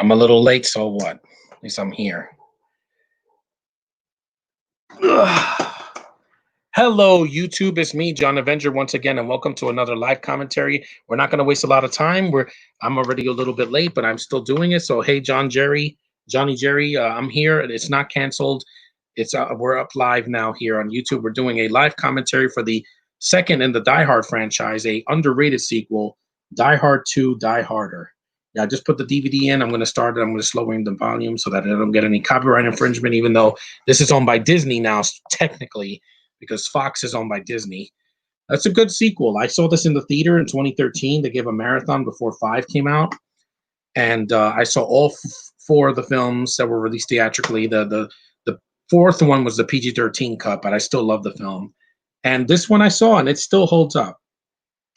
I'm a little late, so what? At least I'm here. Ugh. Hello, YouTube. It's me, John Avenger, once again, and welcome to another live commentary. We're not going to waste a lot of time. I'm already a little bit late, but I'm still doing it. So, hey, Johnny Jerry, I'm here. It's not canceled. We're up live now here on YouTube. We're doing a live commentary for the second in the Die Hard franchise, a underrated sequel, Die Hard 2, Die Harder. Yeah, I just put the DVD in. I'm going to start it. I'm going to slow the volume so that I don't get any copyright infringement, even though this is owned by Disney now, technically, because Fox is owned by Disney. That's a good sequel. I saw this in the theater in 2013. They gave a marathon before 5 came out. And I saw all 4 of the films that were released theatrically. The fourth one was the PG-13 cut, but I still love the film. And this one I saw, and it still holds up.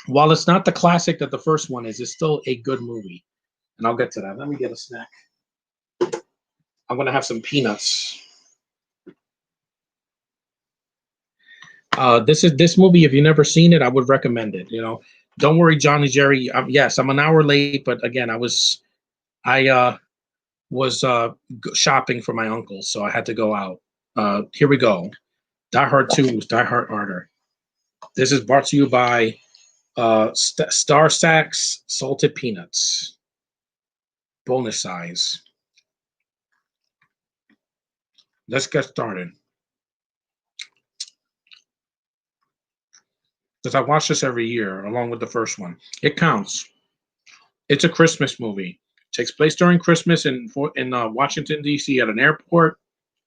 While it's not the classic that the first one is, it's still a good movie. And I'll get to that. Let me get a snack. I'm going to have some peanuts. This movie, if you've never seen it, I would recommend it. You know, don't worry, Johnny Jerry. Yes, I'm an hour late, but again, I was shopping for my uncle, so I had to go out. Here we go. Die Hard 2, Die Hard Harder. This is brought to you by Star Sacks Salted Peanuts. Bonus size. Let's get started. Because I watch this every year along with the first one. It counts. It's a Christmas movie. It takes place during Christmas in Washington, D.C. at an airport.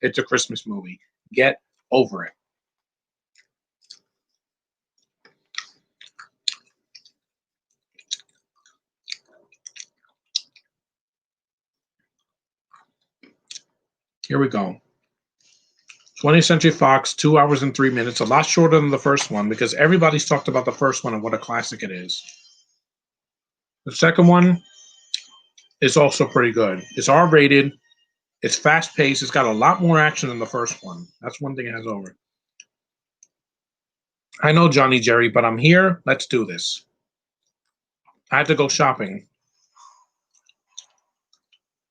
It's a Christmas movie. Get over it. Here we go. 20th Century Fox, 2 hours and 3 minutes, a lot shorter than the first one because everybody's talked about the first one and what a classic it is. The second one is also pretty good. It's R-rated. It's fast-paced. It's got a lot more action than the first one. That's one thing it has over. I know, Johnny Jerry, but I'm here. Let's do this. I had to go shopping.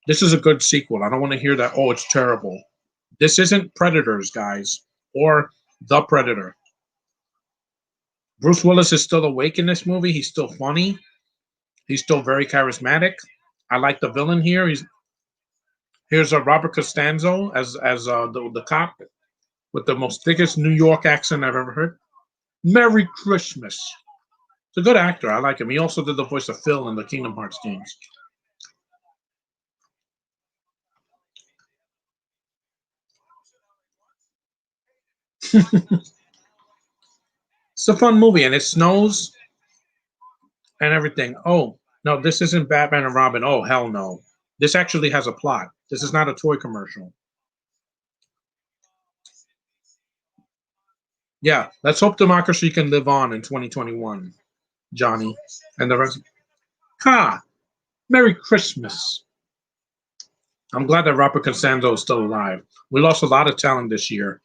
This is a good sequel. I don't want to hear that, oh, it's terrible. This isn't Predators, guys, or The Predator. Bruce Willis is still awake in this movie. He's still funny. He's still very charismatic. I like the villain here. Here's a Robert Costanzo as the cop with the most thickest New York accent I've ever heard. Merry Christmas. He's a good actor. I like him. He also did the voice of Phil in the Kingdom Hearts games. It's a fun movie, and it snows and everything. Oh, no, this isn't Batman and Robin. Oh, hell no. This actually has a plot. This is not a toy commercial. Yeah, let's hope democracy can live on in 2021, Johnny. And the rest. Ha! Merry Christmas. I'm glad that Robert Costanzo is still alive. We lost a lot of talent this year.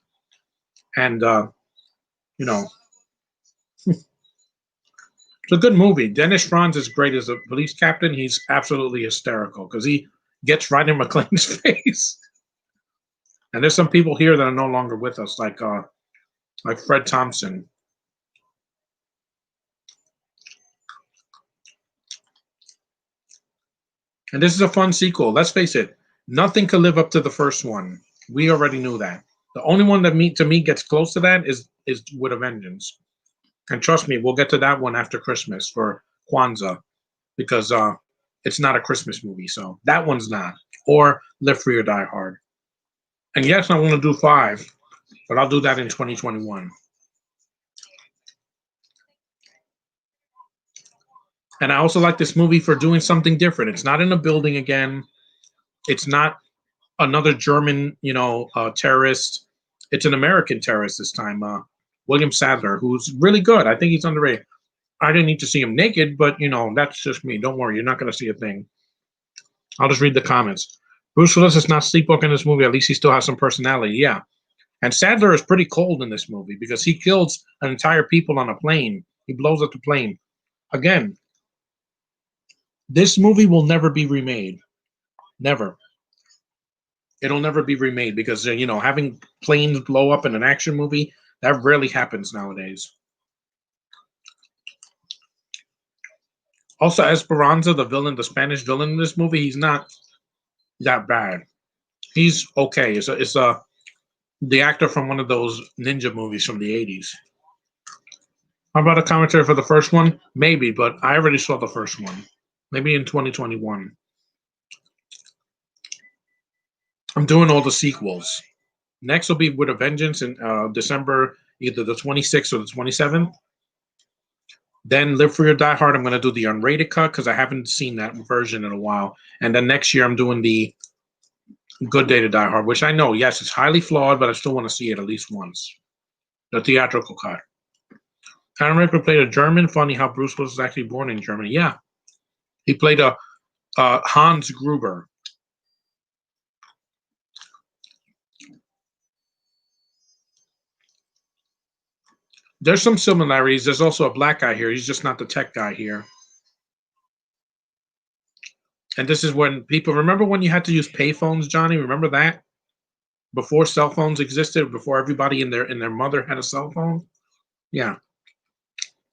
And, you know, it's a good movie. Dennis Franz is great as a police captain. He's absolutely hysterical because he gets right in McClane's face. And there's some people here that are no longer with us, like Fred Thompson. And this is a fun sequel. Let's face it, nothing could live up to the first one. We already knew that. The only one that to me gets close to that is With a Vengeance. And trust me, we'll get to that one after Christmas for Kwanzaa, because it's not a Christmas movie. So that one's not. Or Live Free or Die Hard. And yes, I want to do 5, but I'll do that in 2021. And I also like this movie for doing something different. It's not in a building again. It's not another German, terrorist. It's an American terrorist this time. William Sadler, who's really good. I think he's underrated. I didn't need to see him naked, but, that's just me. Don't worry. You're not going to see a thing. I'll just read the comments. Bruce Willis is not sleepwalking in this movie. At least he still has some personality. Yeah. And Sadler is pretty cold in this movie because he kills an entire people on a plane. He blows up the plane. Again, this movie will never be remade. Never. It'll never be remade because having planes blow up in an action movie, that rarely happens nowadays. Also, Esperanza, the villain, the Spanish villain in this movie, he's not that bad. He's okay. It's the actor from one of those ninja movies from the 80s. How about a commentary for the first one? Maybe, but I already saw the first one. Maybe in 2021. I'm doing all the sequels. Next will be With a Vengeance in December, either the 26th or the 27th. Then Live Free or Die Hard, I'm going to do the unrated cut because I haven't seen that version in a while. And then next year, I'm doing the Good Day to Die Hard, which I know, yes, it's highly flawed, but I still want to see it at least once. The theatrical cut. Alan Rickman played a German. Funny how Bruce Willis was actually born in Germany. Yeah. He played a Hans Gruber. There's some similarities. There's also a black guy here. He's just not the tech guy here. And this is when people remember when you had to use payphones, Johnny. Remember that before cell phones existed, before everybody and their mother had a cell phone. Yeah,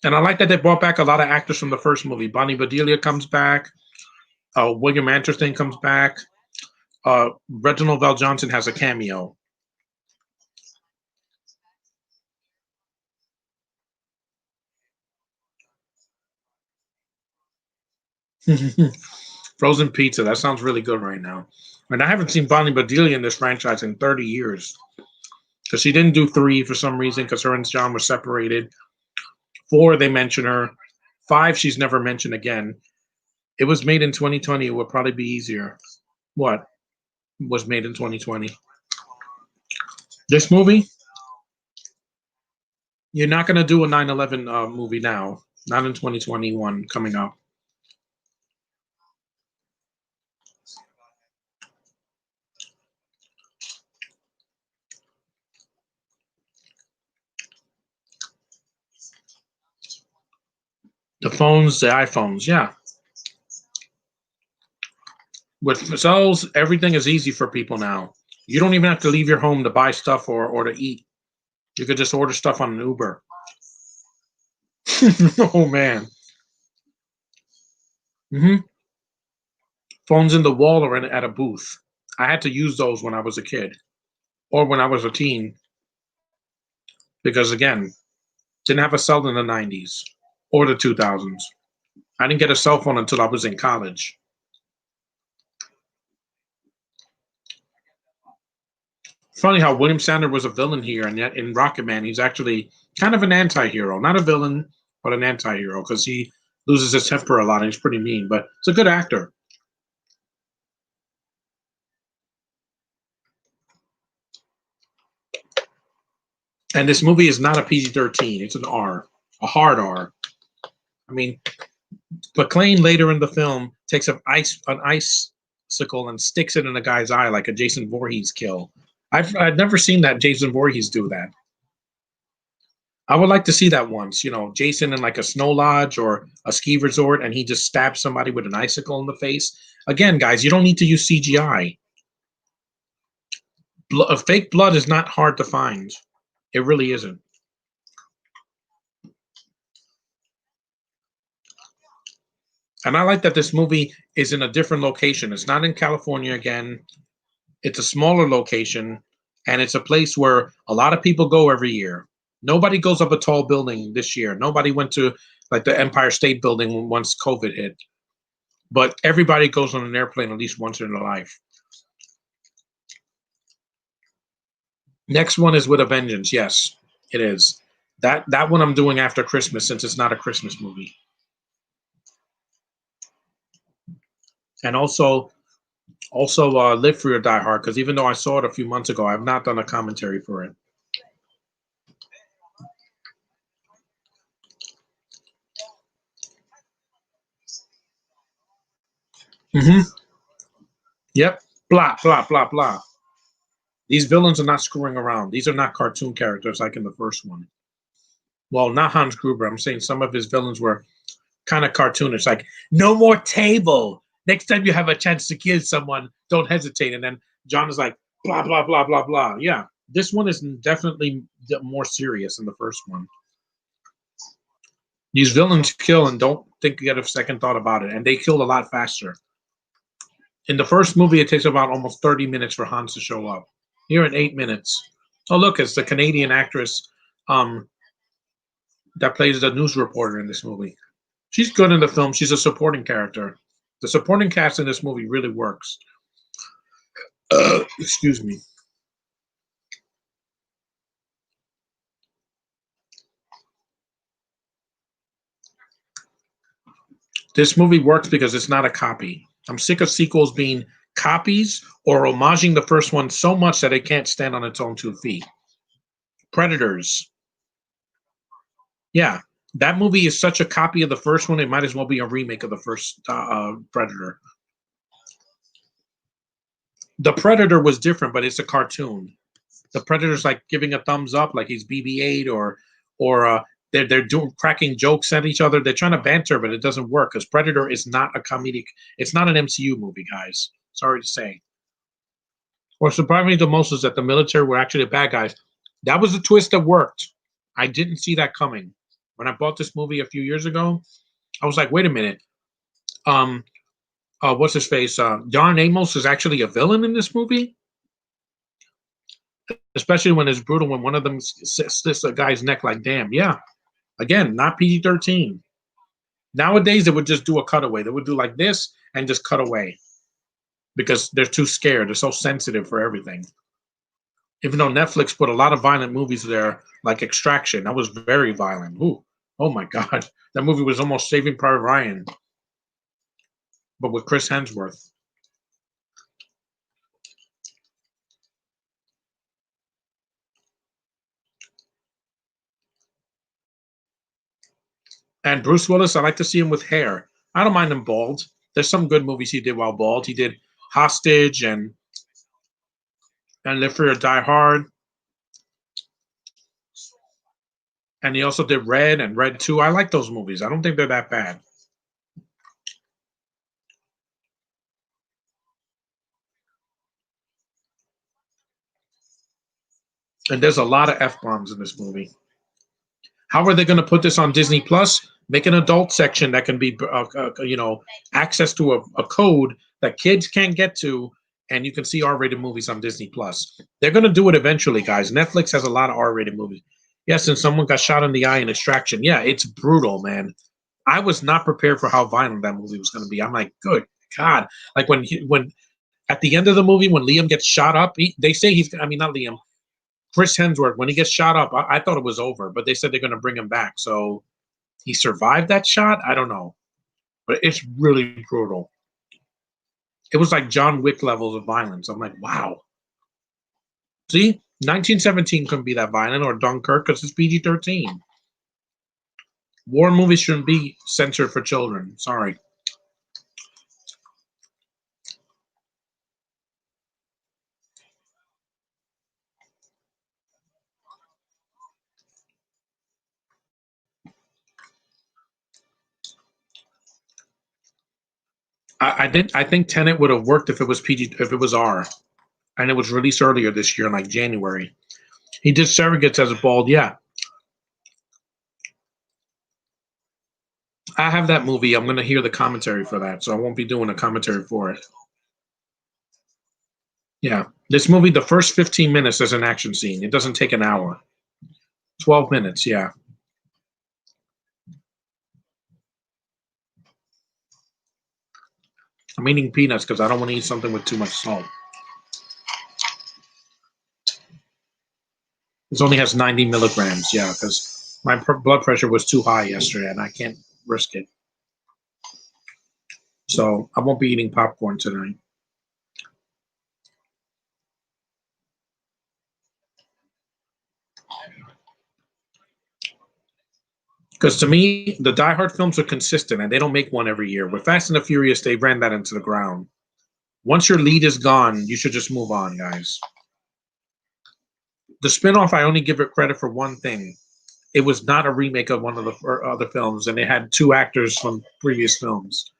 and I like that they brought back a lot of actors from the first movie. Bonnie Bedelia comes back. William Anderson comes back. Reginald Val Johnson has a cameo. Frozen pizza. That sounds really good right now. And I haven't seen Bonnie Bedelia in this franchise in 30 years. Because she didn't do 3 for some reason because her and John were separated. 4, they mention her. 5, she's never mentioned again. It was made in 2020. It would probably be easier. What was made in 2020? This movie? You're not going to do a 9/11 movie now. Not in 2021 coming up. The phones, the iPhones, yeah. With cells, everything is easy for people now. You don't even have to leave your home to buy stuff or to eat. You could just order stuff on an Uber. Oh man. Phones in the wall or at a booth. I had to use those when I was a kid or when I was a teen because again, didn't have a cell in the 90s or the 2000s. I didn't get a cell phone until I was in college. Funny how William Sandler was a villain here, and yet in Rocketman, he's actually kind of an anti-hero. Not a villain, but an anti-hero because he loses his temper a lot and he's pretty mean, but it's a good actor. And this movie is not a PG-13. It's an R, a hard R. I mean, McClane later in the film takes an icicle and sticks it in a guy's eye like a Jason Voorhees kill. I've never seen that Jason Voorhees do that. I would like to see that once. Jason in like a snow lodge or a ski resort, and he just stabs somebody with an icicle in the face. Again, guys, you don't need to use CGI. Fake blood is not hard to find. It really isn't. And I like that this movie is in a different location. It's not in California again. It's a smaller location, and it's a place where a lot of people go every year. Nobody goes up a tall building this year. Nobody went to like the Empire State Building once COVID hit. But everybody goes on an airplane at least once in their life. Next one is With a Vengeance. Yes, it is. That one I'm doing after Christmas since it's not a Christmas movie. And also Live Free or Die Hard, because even though I saw it a few months ago, I've not done a commentary for it. Yep. Blah, blah, blah, blah. These villains are not screwing around. These are not cartoon characters like in the first one. Well, not Hans Gruber. I'm saying some of his villains were kind of cartoonish, like no more table, Next time you have a chance to kill someone, don't hesitate. And then John is like, blah, blah, blah, blah, blah. Yeah. This one is definitely more serious than the first one. These villains kill and don't think you get a second thought about it. And they kill a lot faster. In the first movie, it takes about almost 30 minutes for Hans to show up. Here in 8 minutes. Oh, look, it's the Canadian actress um, that plays the news reporter in this movie. She's good in the film. She's a supporting character. The supporting cast in this movie really works. Excuse me. This movie works because it's not a copy. I'm sick of sequels being copies or homaging the first one so much that it can't stand on its own 2 feet. Predators. Yeah, that movie is such a copy of the first one, it might as well be a remake of the first Predator. The Predator was different, but it's a cartoon. The Predator's like giving a thumbs up, like he's BB-8, or they're doing cracking jokes at each other. They're trying to banter, but it doesn't work because Predator is not a comedic. It's not an MCU movie, guys. Sorry to say. What surprised me the most is that the military were actually the bad guys. That was a twist that worked. I didn't see that coming. When I bought this movie a few years ago, I was like, wait a minute. What's his face? John Amos is actually a villain in this movie, especially when it's brutal. When one of them slits a guy's neck, like, damn, yeah. Again, not PG-13. Nowadays, they would just do a cutaway. They would do like this and just cut away because they're too scared. They're so sensitive for everything. Even though Netflix put a lot of violent movies there, like Extraction, that was very violent. Ooh, oh my God, that movie was almost Saving Private Ryan, but with Chris Hemsworth. And Bruce Willis, I like to see him with hair. I don't mind him bald. There's some good movies he did while bald. He did Hostage and Live Free or Die Hard. And he also did Red and Red 2. I like those movies. I don't think they're that bad. And there's a lot of F-bombs in this movie. How are they going to put this on Disney Plus? Make an adult section that can be, access to a code that kids can't get to, and you can see R-rated movies on Disney Plus. They're going to do it eventually, guys. Netflix has a lot of R-rated movies. Yes, and someone got shot in the eye in Extraction. Yeah, it's brutal, man. I was not prepared for how violent that movie was going to be. I'm like, good God. Like when at the end of the movie, when Liam gets shot up, they say not Liam, Chris Hemsworth, when he gets shot up, I thought it was over, but they said they're going to bring him back. So he survived that shot? I don't know. But it's really brutal. It was like John Wick levels of violence. I'm like, wow. See, 1917 couldn't be that violent, or Dunkirk, because it's PG-13. War movies shouldn't be censored for children. Sorry. I think Tenet would have worked if it was PG, if it was R, and it was released earlier this year, in like January. He did Surrogates as a bald, yeah. I have that movie. I'm going to hear the commentary for that, so I won't be doing a commentary for it. Yeah. This movie, the first 15 minutes is an action scene. It doesn't take an hour. 12 minutes, yeah. I'm eating peanuts because I don't want to eat something with too much salt. This only has 90 milligrams, yeah, because my blood pressure was too high yesterday and I can't risk it. So I won't be eating popcorn tonight. Because to me, the Die Hard films are consistent and they don't make one every year. With Fast and the Furious, they ran that into the ground. Once your lead is gone, you should just move on, guys. The spinoff, I only give it credit for one thing. It was not a remake of one of the other films, and it had two actors from previous films.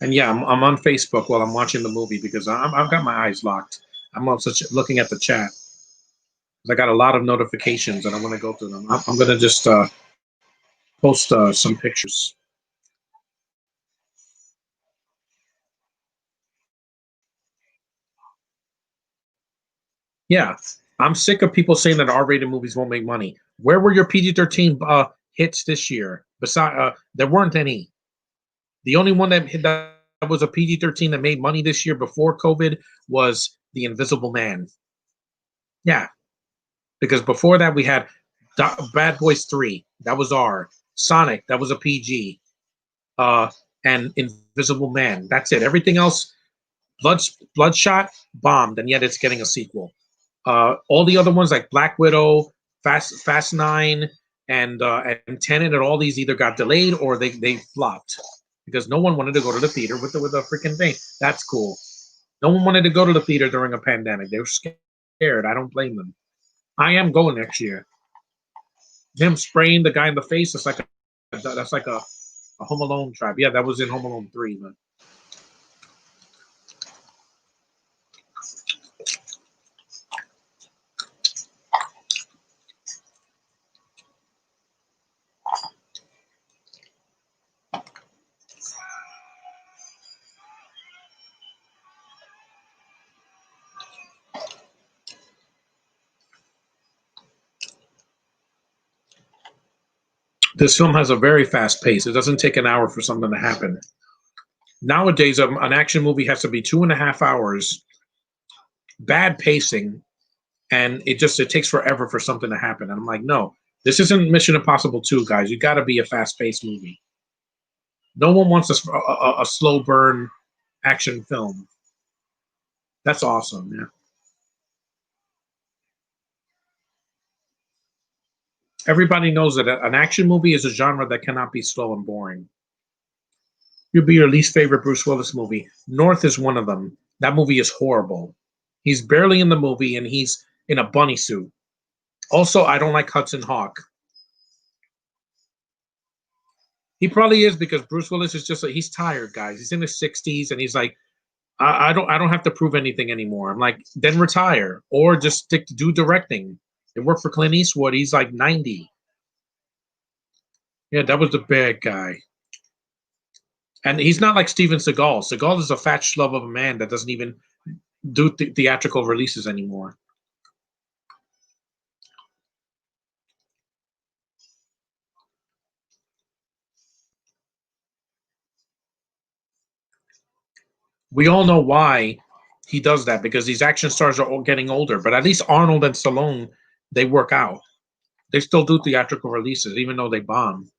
And yeah, I'm on Facebook while I'm watching the movie because I've got my eyes locked. I'm also looking at the chat. I got a lot of notifications and I want to go through them. I'm going to just post some pictures. Yeah, I'm sick of people saying that R-rated movies won't make money. Where were your PG-13 hits this year? Besides, there weren't any. The only one that was a PG-13 that made money this year before COVID was The Invisible Man. Yeah, because before that we had Bad Boys 3, that was R. Sonic, that was a PG. Uh, and Invisible Man. That's it. Everything else, Bloodshot bombed, and yet it's getting a sequel. All the other ones like Black Widow, Fast Nine, and Tenet, and all these either got delayed or they flopped because no one wanted to go to the theater with the freaking thing. That's cool. No one wanted to go to the theater during a pandemic. They were scared. I don't blame them. I am going next year. Him spraying the guy in the face. That's like a Home Alone trap. Yeah, that was in Home Alone 3. But this film has a very fast pace. It doesn't take an hour for something to happen. Nowadays, an action movie has to be 2.5 hours, bad pacing, and it takes forever for something to happen. And I'm like, no, this isn't Mission Impossible 2, guys. You got to be a fast paced movie. No one wants a slow burn action film. That's awesome. Yeah. Everybody knows that an action movie is a genre that cannot be slow and boring. You'll be your least favorite Bruce Willis movie. North is one of them. That movie is horrible. He's barely in the movie and he's in a bunny suit. Also, I don't like Hudson Hawk. He probably is because Bruce Willis is just like he's tired, guys. He's in his 60s and he's like, I don't have to prove anything anymore. I'm like, then retire or just stick to do directing. It worked for Clint Eastwood. He's like 90. Yeah, that was the bad guy. And he's not like Steven Seagal. Seagal is a fat schlub of a man that doesn't even do theatrical releases anymore. We all know why he does that because these action stars are all getting older. But at least Arnold and Stallone, they work out. They still do theatrical releases, even though they bomb.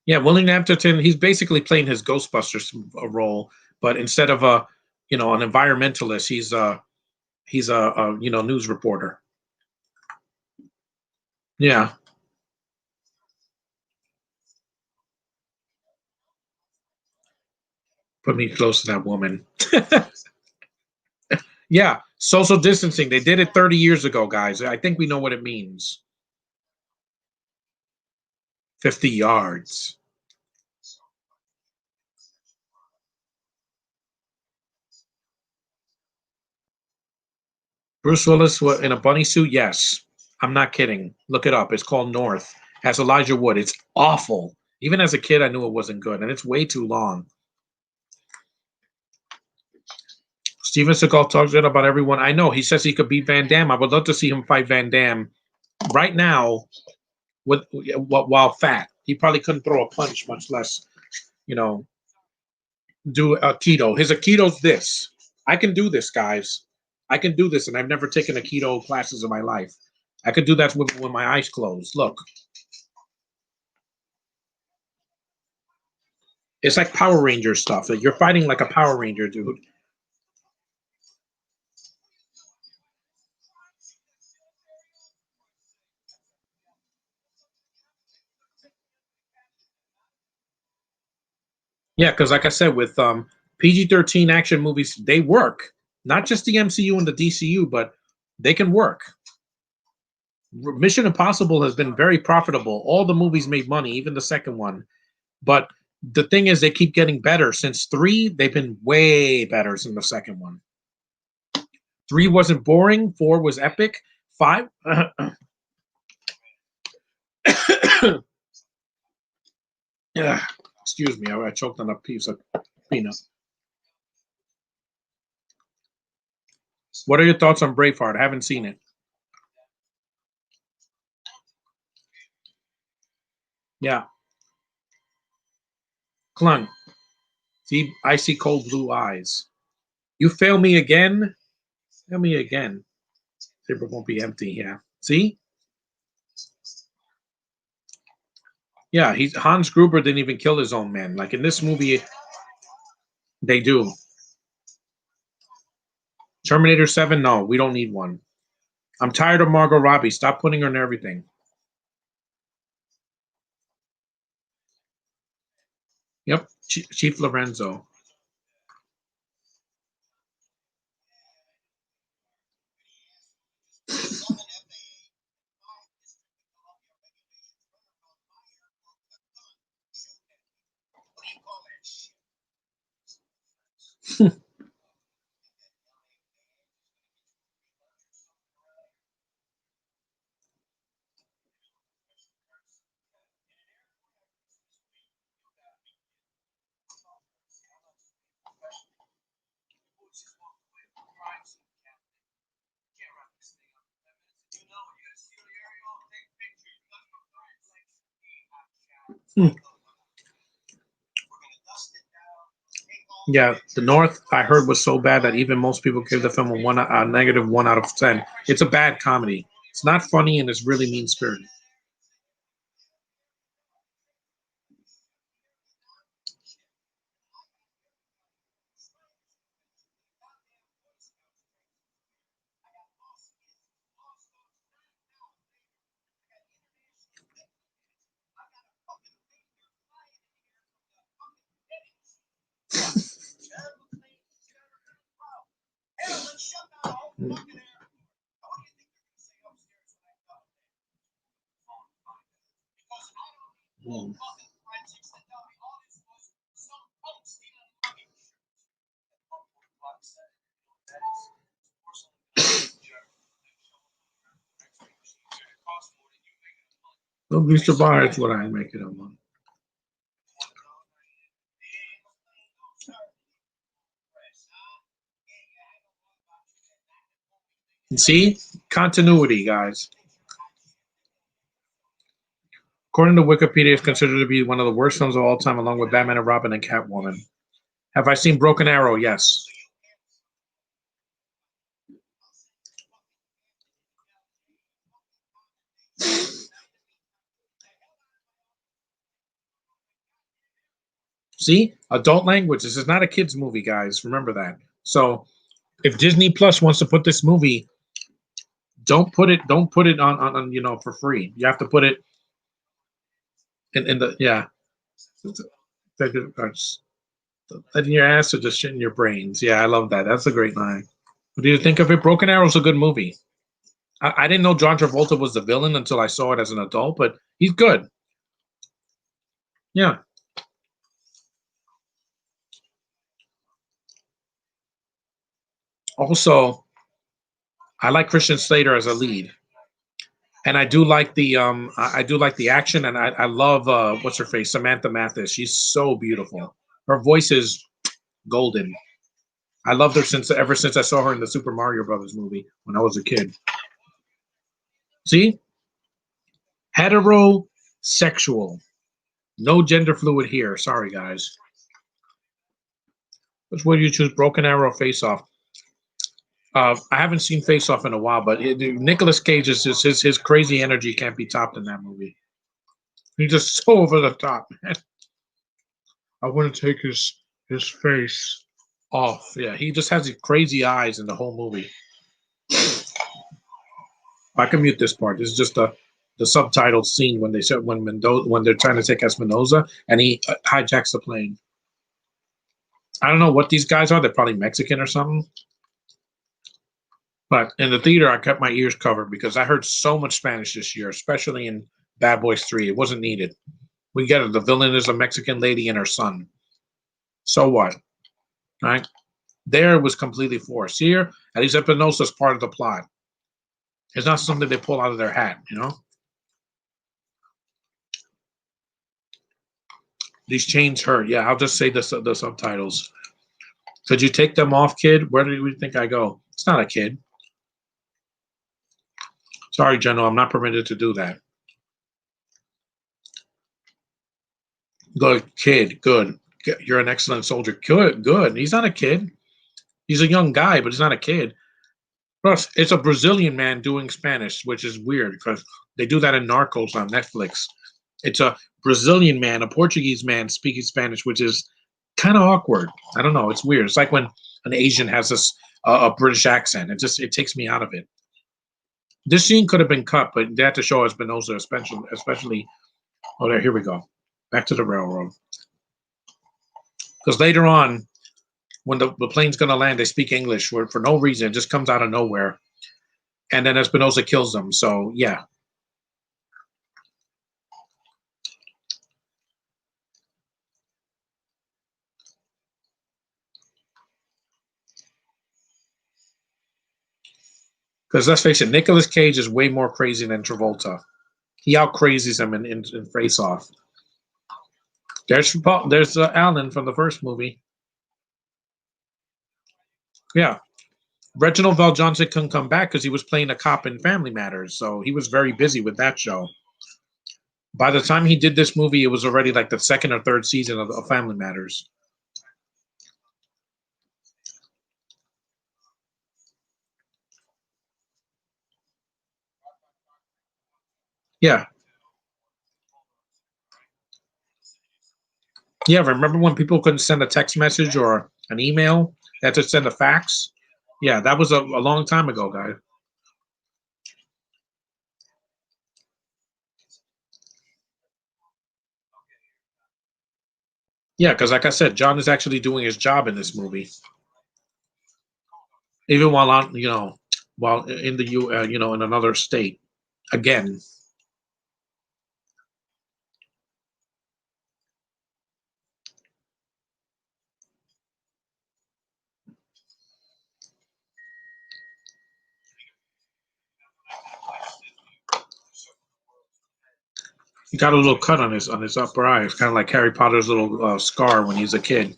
Yeah, William Apterton, he's basically playing his Ghostbusters role, but instead of an environmentalist, he's a news reporter. Yeah, put me close to that woman. Yeah, social distancing. They did it 30 years ago, guys. I think we know what it means. 50 yards. Bruce Willis in a bunny suit? Yes. I'm not kidding. Look it up. It's called North. Has Elijah Wood. It's awful. Even as a kid, I knew it wasn't good, and it's way too long. Steven Seagal talks shit about everyone. I know. He says he could beat Van Damme. I would love to see him fight Van Damme right now with while fat. He probably couldn't throw a punch, much less, you know, do a keto. His Aikito's this. I can do this, guys. I can do this, and I've never taken a keto classes in my life. I could do that with my eyes closed. Look, it's like Power Ranger stuff. You're fighting like a Power Ranger, dude. Yeah, because like I said, with PG-13 action movies, they work. Not just the MCU and the DCU, but they can work. Mission Impossible has been very profitable. All the movies made money, even the second one. But the thing is, they keep getting better. Since 3, they've been way better than the second one. 3 wasn't boring. 4 was epic. 5. Yeah, excuse me. I choked on a piece of peanut. What are your thoughts on Braveheart? I haven't seen it. Yeah. Clung. See, icy cold blue eyes. You fail me again? Fail me again. Paper won't be empty. Yeah. See? Yeah, Hans Gruber didn't even kill his own men. Like in this movie, they do. Terminator 7, no, we don't need one. I'm tired of Margot Robbie. Stop putting her in everything. Yep, Chief Lorenzo. Yeah, the North I heard was so bad that even most people give the film a negative 1 out of 10. It's a bad comedy. It's not funny and it's really mean spirited. Mm. Don't be surprised what I make it on. See? Continuity, guys. According to Wikipedia, it's considered to be one of the worst films of all time, along with Batman and Robin and Catwoman. Have I seen Broken Arrow? Yes. See? Adult language. This is not a kids' movie, guys. Remember that. So if Disney Plus wants to put this movie, don't put it on for free. You have to put it in the yeah. Letting your ass or just shitting your brains. Yeah, I love that. That's a great line. What do you think of it? Broken Arrow's a good movie. I didn't know John Travolta was the villain until I saw it as an adult, but he's good. Yeah. Also, I like Christian Slater as a lead, and I do like I do like the action, and I love what's her face, Samantha Mathis. She's so beautiful. Her voice is golden. I loved her ever since I saw her in the Super Mario Brothers movie when I was a kid. See, heterosexual, no gender fluid here. Sorry, guys. Which way do you choose, Broken Arrow, Face Off? I haven't seen Face Off in a while, but Nicolas Cage is just his crazy energy can't be topped in that movie. He's just so over the top, man. I want to take his face off. Yeah, he just has these crazy eyes in the whole movie. I can mute this part. This is just the subtitle scene when they said when they're trying to take Espinosa and he hijacks the plane. I don't know what these guys are. They're probably Mexican or something. But in the theater, I kept my ears covered because I heard so much Spanish this year, especially in Bad Boys 3. It wasn't needed. We get it. The villain is a Mexican lady and her son. So what? Right? There it was completely forced. Here, at least Espinosa's part of the plot. It's not something they pull out of their hat, you know? These chains hurt. Yeah, I'll just say the subtitles. Could you take them off, kid? Where do you think I go? It's not a kid. Sorry, General, I'm not permitted to do that. Good kid, good. You're an excellent soldier. Good, good. He's not a kid. He's a young guy, but he's not a kid. Plus, it's a Brazilian man doing Spanish, which is weird because they do that in Narcos on Netflix. It's a Brazilian man, a Portuguese man speaking Spanish, which is kind of awkward. I don't know. It's weird. It's like when an Asian has this a British accent. It takes me out of it. This scene could have been cut, but they had to show Espinosa, especially. Oh, there. Here we go. Back to the railroad. Because later on, when the plane's going to land, they speak English for no reason. It just comes out of nowhere. And then Espinosa kills them. So, yeah. Because let's face it, Nicolas Cage is way more crazy than Travolta. He out crazies him in Face Off. There's Alan from the first movie. Yeah. Reginald Val Johnson couldn't come back because he was playing a cop in Family Matters. So he was very busy with that show. By the time he did this movie, it was already like the second or third season of Family Matters. Yeah. Yeah. Remember when people couldn't send a text message or an email? They had to send a fax? Yeah, that was a long time ago, guys. Yeah, because like I said, John is actually doing his job in this movie, even while on, while in the in another state. Again, he got a little cut on his upper eye. It's kind of like Harry Potter's little scar when he's a kid.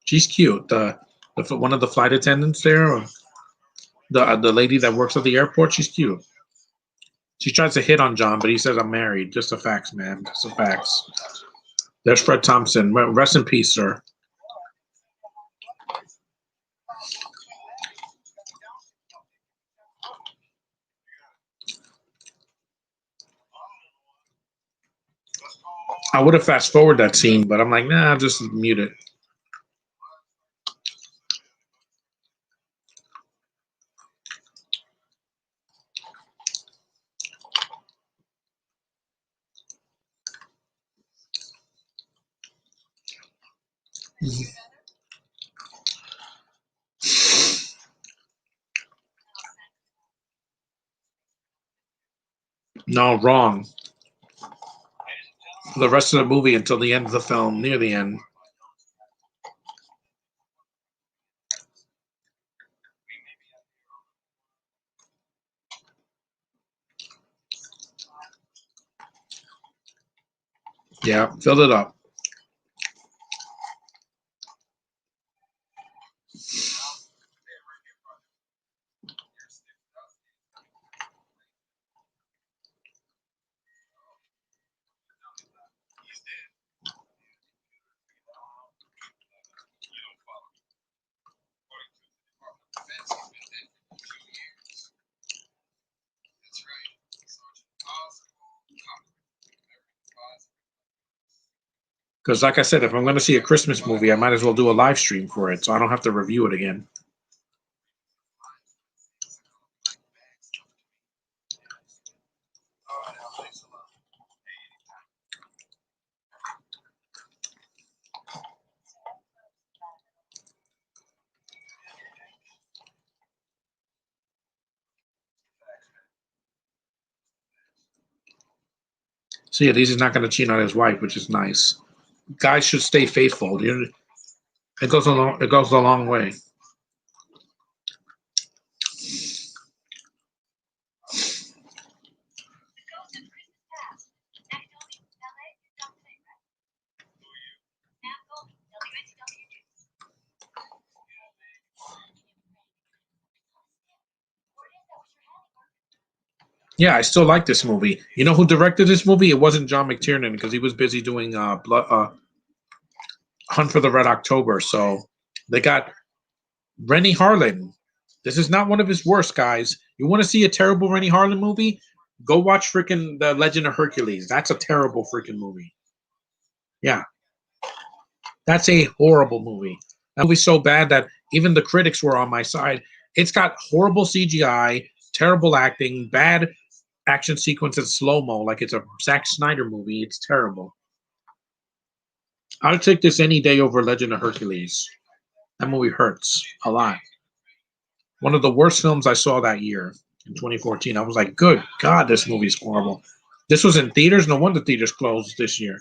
She's cute. The one of the flight attendants there, or the lady that works at the airport. She's cute. She tries to hit on John, but he says, "I'm married." Just a fax, man. Just a fax. There's Fred Thompson. Rest in peace, sir. I would have fast forward that scene, but I'm like, nah, I'll just mute it. No, wrong. For the rest of the movie until the end of the film, near the end. Yeah, filled it up. Because, like I said, if I'm going to see a Christmas movie, I might as well do a live stream for it, so I don't have to review it again. So yeah, he's not going to cheat on his wife, which is nice. Guys should stay faithful. It goes a long. It goes a long way. Yeah, I still like this movie. You know who directed this movie? It wasn't John McTiernan because he was busy doing Hunt for the Red October. So they got Renny Harlin. This is not one of his worst, guys. You want to see a terrible Renny Harlin movie? Go watch freaking The Legend of Hercules. That's a terrible freaking movie. Yeah, that's a horrible movie. That movie's so bad that even the critics were on my side. It's got horrible CGI, terrible acting, bad action sequence in slow mo, like it's a Zack Snyder movie. It's terrible. I'd take this any day over Legend of Hercules. That movie hurts a lot. One of the worst films I saw that year in 2014. I was like, good God, this movie's horrible. This was in theaters. No wonder theaters closed this year.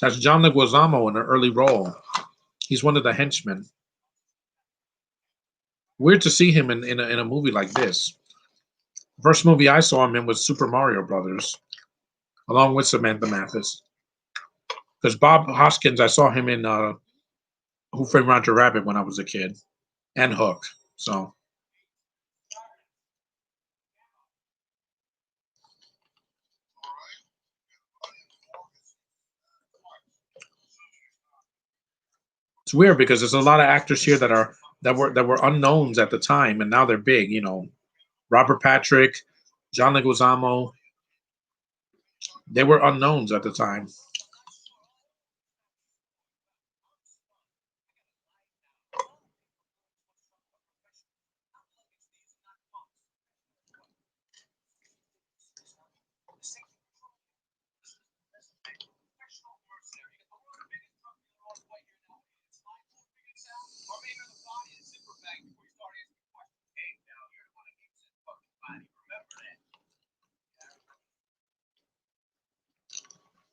That's John Leguizamo in an early role. He's one of the henchmen. Weird to see him in a movie like this. First movie I saw him in was Super Mario Brothers, along with Samantha Mathis. Because Bob Hoskins, I saw him in Who Framed Roger Rabbit when I was a kid, and Hook. So it's weird because there's a lot of actors here that were unknowns at the time, and now they're big. You know, Robert Patrick, John Leguizamo, they were unknowns at the time.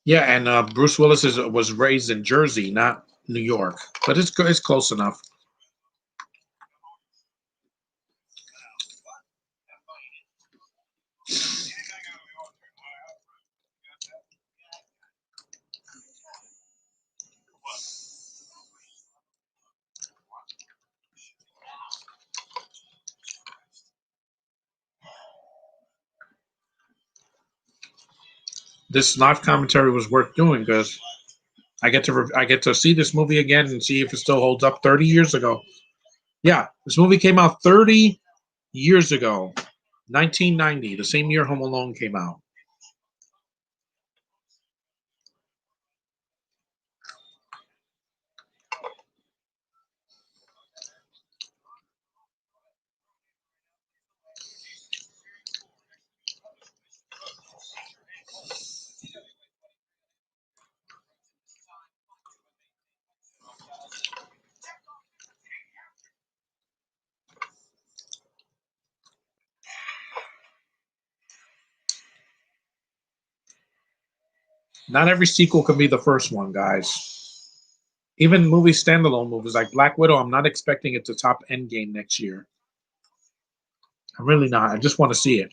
Yeah, and Bruce Willis was raised in Jersey, not New York, but it's close enough. This live commentary was worth doing because I get to see this movie again and see if it still holds up 30 years ago. Yeah, this movie came out 30 years ago, 1990, the same year Home Alone came out. Not every sequel can be the first one, guys. Even standalone movies like Black Widow, I'm not expecting it to top Endgame next year. I'm really not. I just want to see it.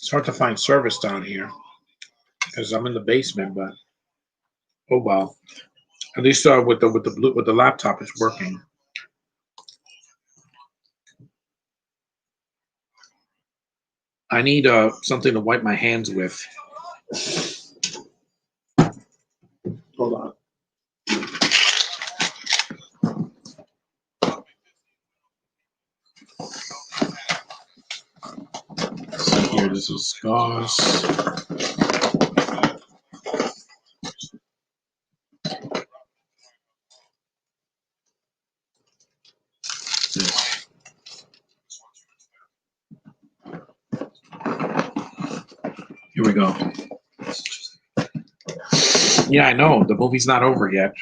It's hard to find service down here because I'm in the basement, but oh well. At least with the laptop, it's working. I need something to wipe my hands with. Hold on. Here, this is gauze. Here we go. Yeah, I know. The movie's not over yet.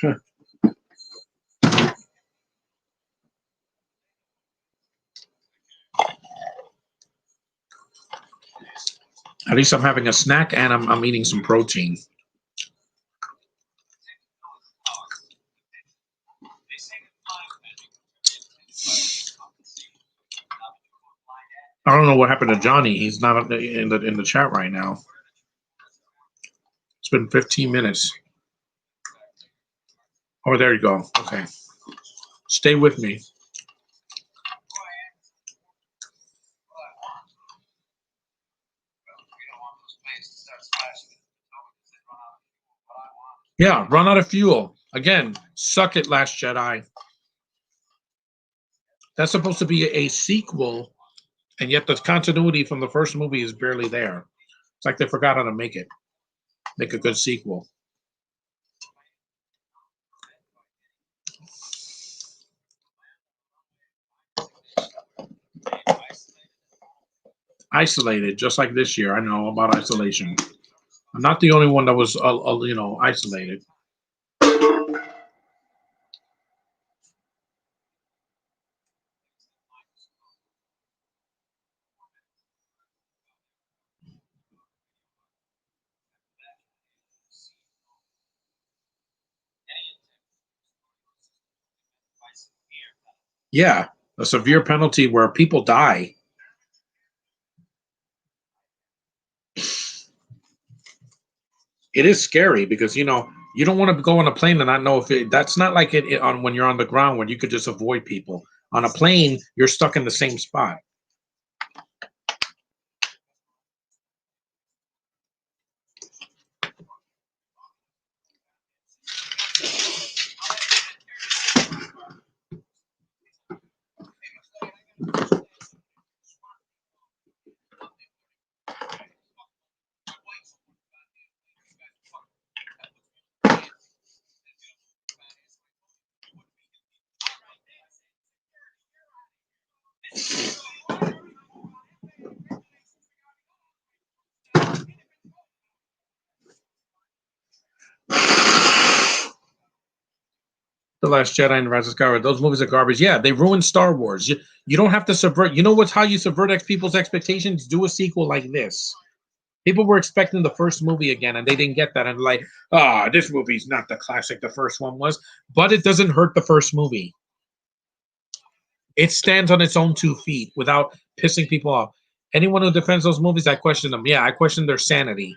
At least I'm having a snack and I'm eating some protein. I don't know what happened to Johnny. He's not in the chat right now. It's been 15 minutes. Oh, there you go. Okay. Stay with me. Yeah, run out of fuel. Again, suck it, Last Jedi. That's supposed to be a sequel, and yet the continuity from the first movie is barely there. It's like they forgot how to make a good sequel. Isolated, just like this year. I know about isolation. I'm not the only one that was, isolated. Yeah, a severe penalty where people die. It is scary because you don't want to go on a plane and not know if that's not like it on when you're on the ground when you could just avoid people. On a plane, you're stuck in the same spot. The Last Jedi and Rise of Skywalker. Those movies are garbage. Yeah, they ruined Star Wars. You don't have to subvert. You know what's how you subvert people's expectations? Do a sequel like this. People were expecting the first movie again, and they didn't get that. And like, this movie's not the classic the first one was, but it doesn't hurt the first movie. It stands on its own 2 feet without pissing people off. Anyone who defends those movies, I question them. Yeah, I question their sanity.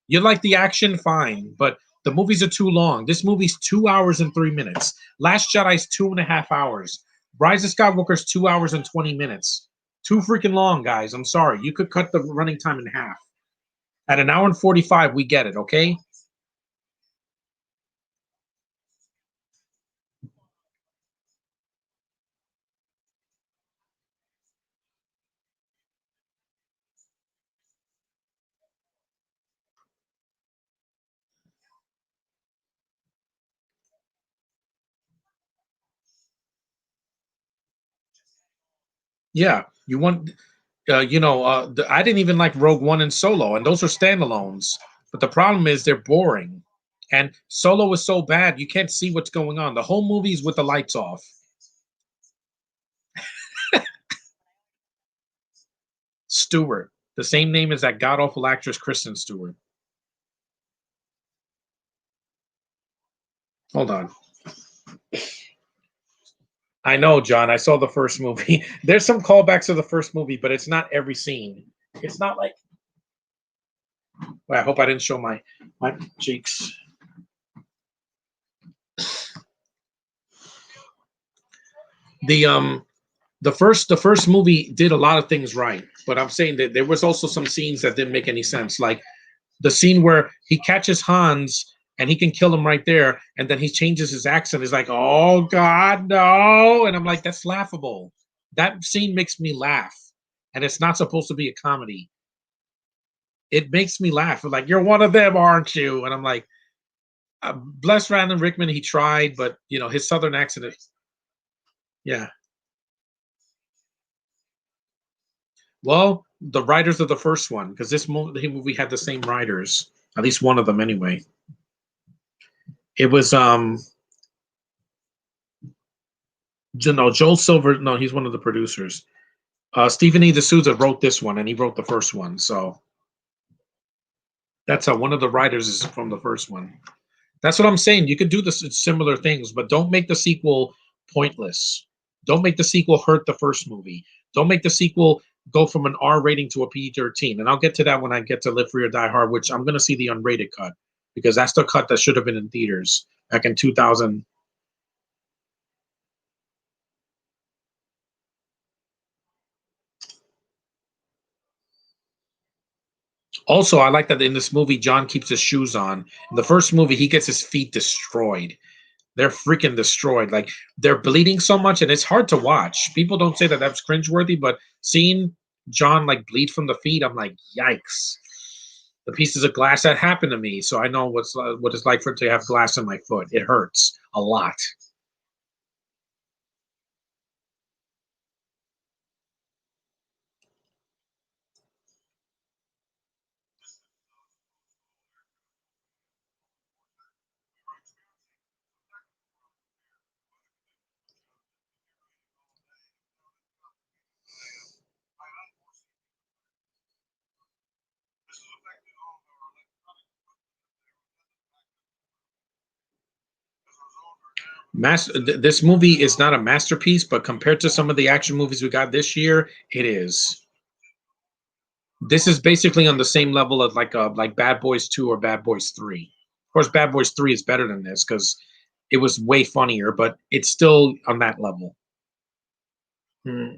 You like the action, fine, but the movies are too long. This movie's 2 hours and 3 minutes. Last Jedi's 2.5 hours. Rise of Skywalker's 2 hours and 20 minutes. Too freaking long, guys. I'm sorry. You could cut the running time in half. At an hour and 45, we get it, okay? Yeah, you want, I didn't even like Rogue One and Solo, and those are standalones. But the problem is they're boring, and Solo is so bad you can't see what's going on. The whole movie's with the lights off. Stewart, the same name as that god awful actress Kristen Stewart. Hold on. I know, John. I saw the first movie. There's some callbacks to the first movie, but it's not every scene. It's not like Wait, I hope I didn't show my cheeks. The first movie did a lot of things right, but I'm saying that there was also some scenes that didn't make any sense. Like the scene where he catches Hans and he can kill him right there, and then he changes his accent. He's like, "Oh God, no!" And I'm like, "That's laughable." That scene makes me laugh, and it's not supposed to be a comedy. It makes me laugh. Like, "You're one of them, aren't you?" And I'm like, bless Randall Rickman. He tried, but his southern accent. Yeah. Well, the writers of the first one, because this movie had the same writers, at least one of them anyway. It was no, Joel Silver. No, he's one of the producers. Stephen E. D'Souza wrote this one, and he wrote the first one. So that's how one of the writers is from the first one. That's what I'm saying. You could do this similar things, but don't make the sequel pointless. Don't make the sequel hurt the first movie. Don't make the sequel go from an R rating to a PG-13. And I'll get to that when I get to Live Free or Die Hard, which I'm going to see the unrated cut because that's the cut that should have been in theaters back in 2000. Also, I like that in this movie, John keeps his shoes on. In the first movie, he gets his feet destroyed. They're freaking destroyed. Like they're bleeding so much, and it's hard to watch. People don't say that that's cringeworthy, but seeing John like bleed from the feet, I'm like, yikes. The pieces of glass that happened to me, so I know what it's like for it to have glass in my foot. It hurts a lot. This movie is not a masterpiece, but compared to some of the action movies we got this year, it is. This is basically on the same level of like Bad Boys 2 or Bad Boys 3. Of course, Bad Boys 3 is better than this because it was way funnier, but it's still on that level. Hmm.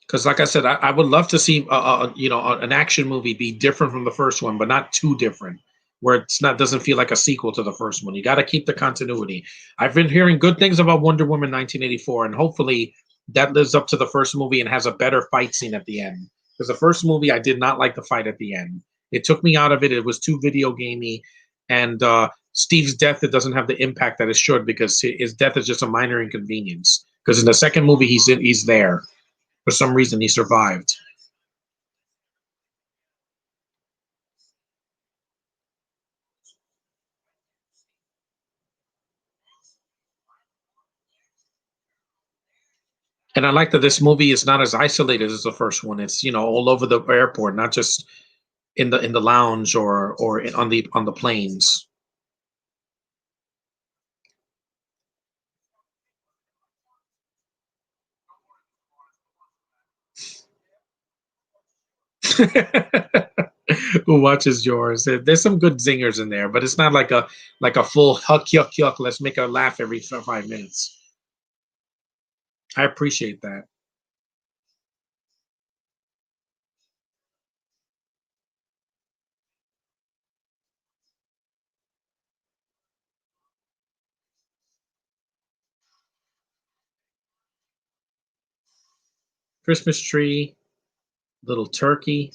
Because, like I said, I would love to see an action movie be different from the first one, but not too different, where it's not doesn't feel like a sequel to the first one. You got to keep the continuity. I've been hearing good things about Wonder Woman 1984, and hopefully that lives up to the first movie and has a better fight scene at the end. Because the first movie, I did not like the fight at the end. It took me out of it. It was too video gamey, and Steve's death, it doesn't have the impact that it should because his death is just a minor inconvenience. Because in the second movie, he's there. For some reason, he survived. And I like that this movie is not as isolated as the first one. It's all over the airport, not just in the lounge or on the planes. Who watches yours? There's some good zingers in there, but it's not like a full huck yuck yuck. Let's make her laugh every 5 minutes. I appreciate that. Christmas tree, little turkey.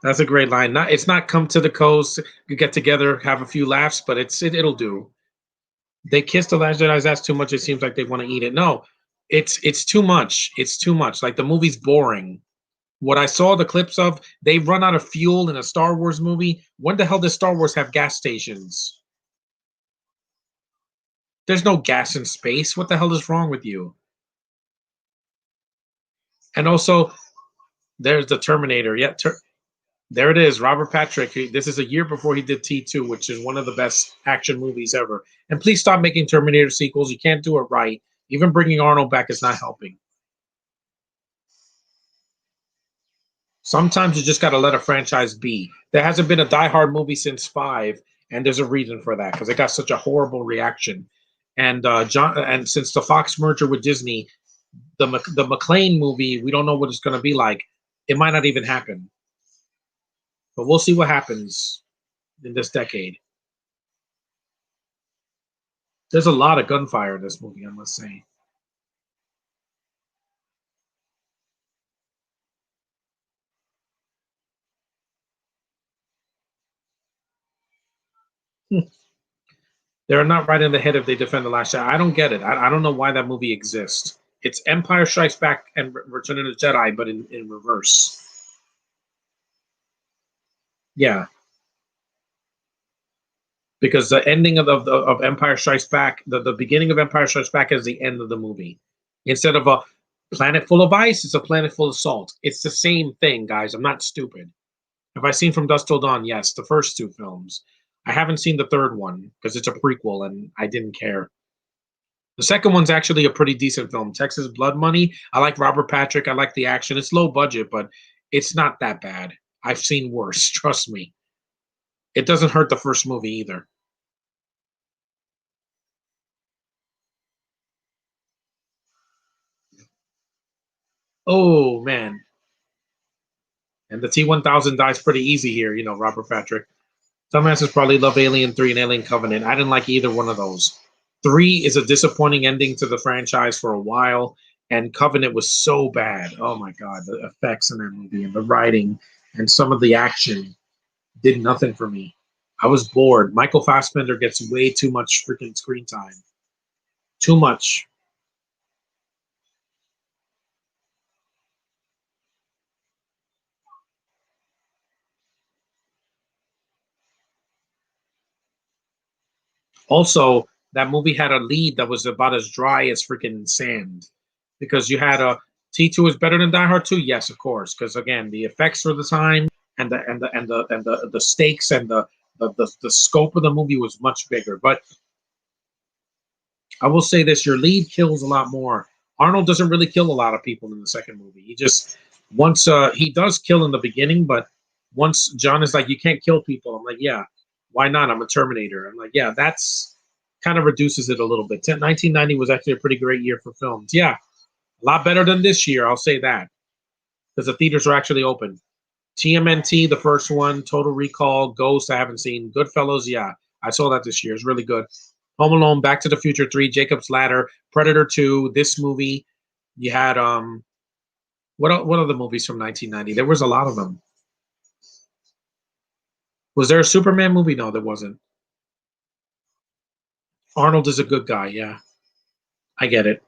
That's a great line. It's not come to the coast, you get together, have a few laughs, but it'll do. They kiss the Last Jedi. That's too much. It seems like they want to eat it. No, it's too much. It's too much. Like the movie's boring. What I saw the clips of, they run out of fuel in a Star Wars movie. When the hell does Star Wars have gas stations? There's no gas in space. What the hell is wrong with you? And also, there's the Terminator. Yeah, there it is. Robert Patrick. This is a year before he did T2, which is one of the best action movies ever. And please stop making Terminator sequels. You can't do it right. Even bringing Arnold back is not helping. Sometimes you just got to let a franchise be. There hasn't been a Die Hard movie since 5, and there's a reason for that because it got such a horrible reaction. And and since the Fox merger with Disney, the McClane movie, we don't know what it's going to be like. It might not even happen, but we'll see what happens in this decade. There's a lot of gunfire in this movie, I must say. They're not right in the head if they defend the last Jedi. I don't get it. I don't know why that movie exists. It's Empire Strikes Back and Return of the Jedi, but in reverse. Yeah, because the ending of Empire Strikes Back, the beginning of Empire Strikes Back is the end of the movie. Instead of a planet full of ice, it's a planet full of salt. It's the same thing, guys. I'm not stupid. Have I seen From Dusk Till Dawn? Yes, the first two films. I haven't seen the third one because it's a prequel and I didn't care. The second one's actually a pretty decent film. Texas Blood Money. I like Robert Patrick. I like the action. It's low budget, but it's not that bad. I've seen worse. Trust me. It doesn't hurt the first movie either. Oh man. And the T1000 dies pretty easy here, Robert Patrick. Dumbasses probably love Alien 3 and Alien Covenant. I didn't like either one of those. 3 is a disappointing ending to the franchise for a while, and Covenant was so bad. Oh my god, the effects in that movie and the writing and some of the action did nothing for me. I was bored. Michael Fassbender gets way too much freaking screen time. Too much. Also, that movie had a lead that was about as dry as freaking sand. Because you had a T2 is better than Die Hard 2? Yes, of course. Because again, the effects for the time and the stakes and the scope of the movie was much bigger. But I will say this: your lead kills a lot more. Arnold doesn't really kill a lot of people in the second movie. He just once he does kill in the beginning, but once John is like, "You can't kill people," I'm like, "Yeah, why not? I'm a Terminator." I'm like, "Yeah, that's kind of reduces it a little bit." 1990 was actually a pretty great year for films. Yeah, a lot better than this year. I'll say that because the theaters are actually open. TMNT, the first one, Total Recall, Ghost, I haven't seen. Goodfellas, yeah, I saw that this year. It's really good. Home Alone, Back to the Future 3, Jacob's Ladder, Predator 2, this movie. You had what other movies from 1990? There was a lot of them. Was there a Superman movie? No, there wasn't. Arnold is a good guy, yeah. I get it.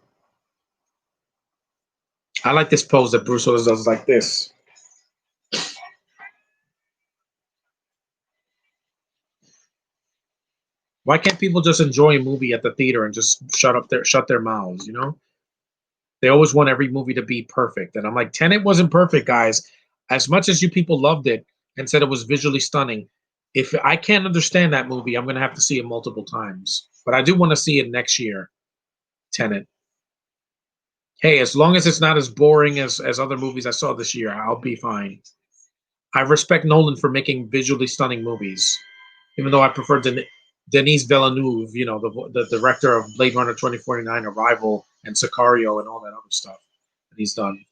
I like this pose that Bruce Willis does like this. Why can't people just enjoy a movie at the theater and just shut their mouths? They always want every movie to be perfect. And I'm like, Tenet wasn't perfect, guys. As much as you people loved it and said it was visually stunning, if I can't understand that movie, I'm going to have to see it multiple times. But I do want to see it next year, Tenet. Hey, as long as it's not as boring as other movies I saw this year, I'll be fine. I respect Nolan for making visually stunning movies, even though I prefer Denis Villeneuve, the director of Blade Runner 2049, Arrival, and Sicario, and all that other stuff that he's done.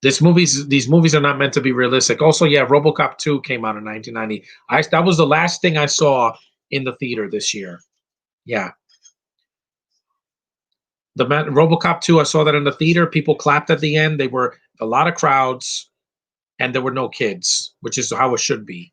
These movies are not meant to be realistic. Also, yeah, RoboCop 2 came out in 1990. That was the last thing I saw in the theater this year. Yeah, RoboCop 2, I saw that in the theater. People clapped at the end. They were a lot of crowds, and there were no kids, which is how it should be.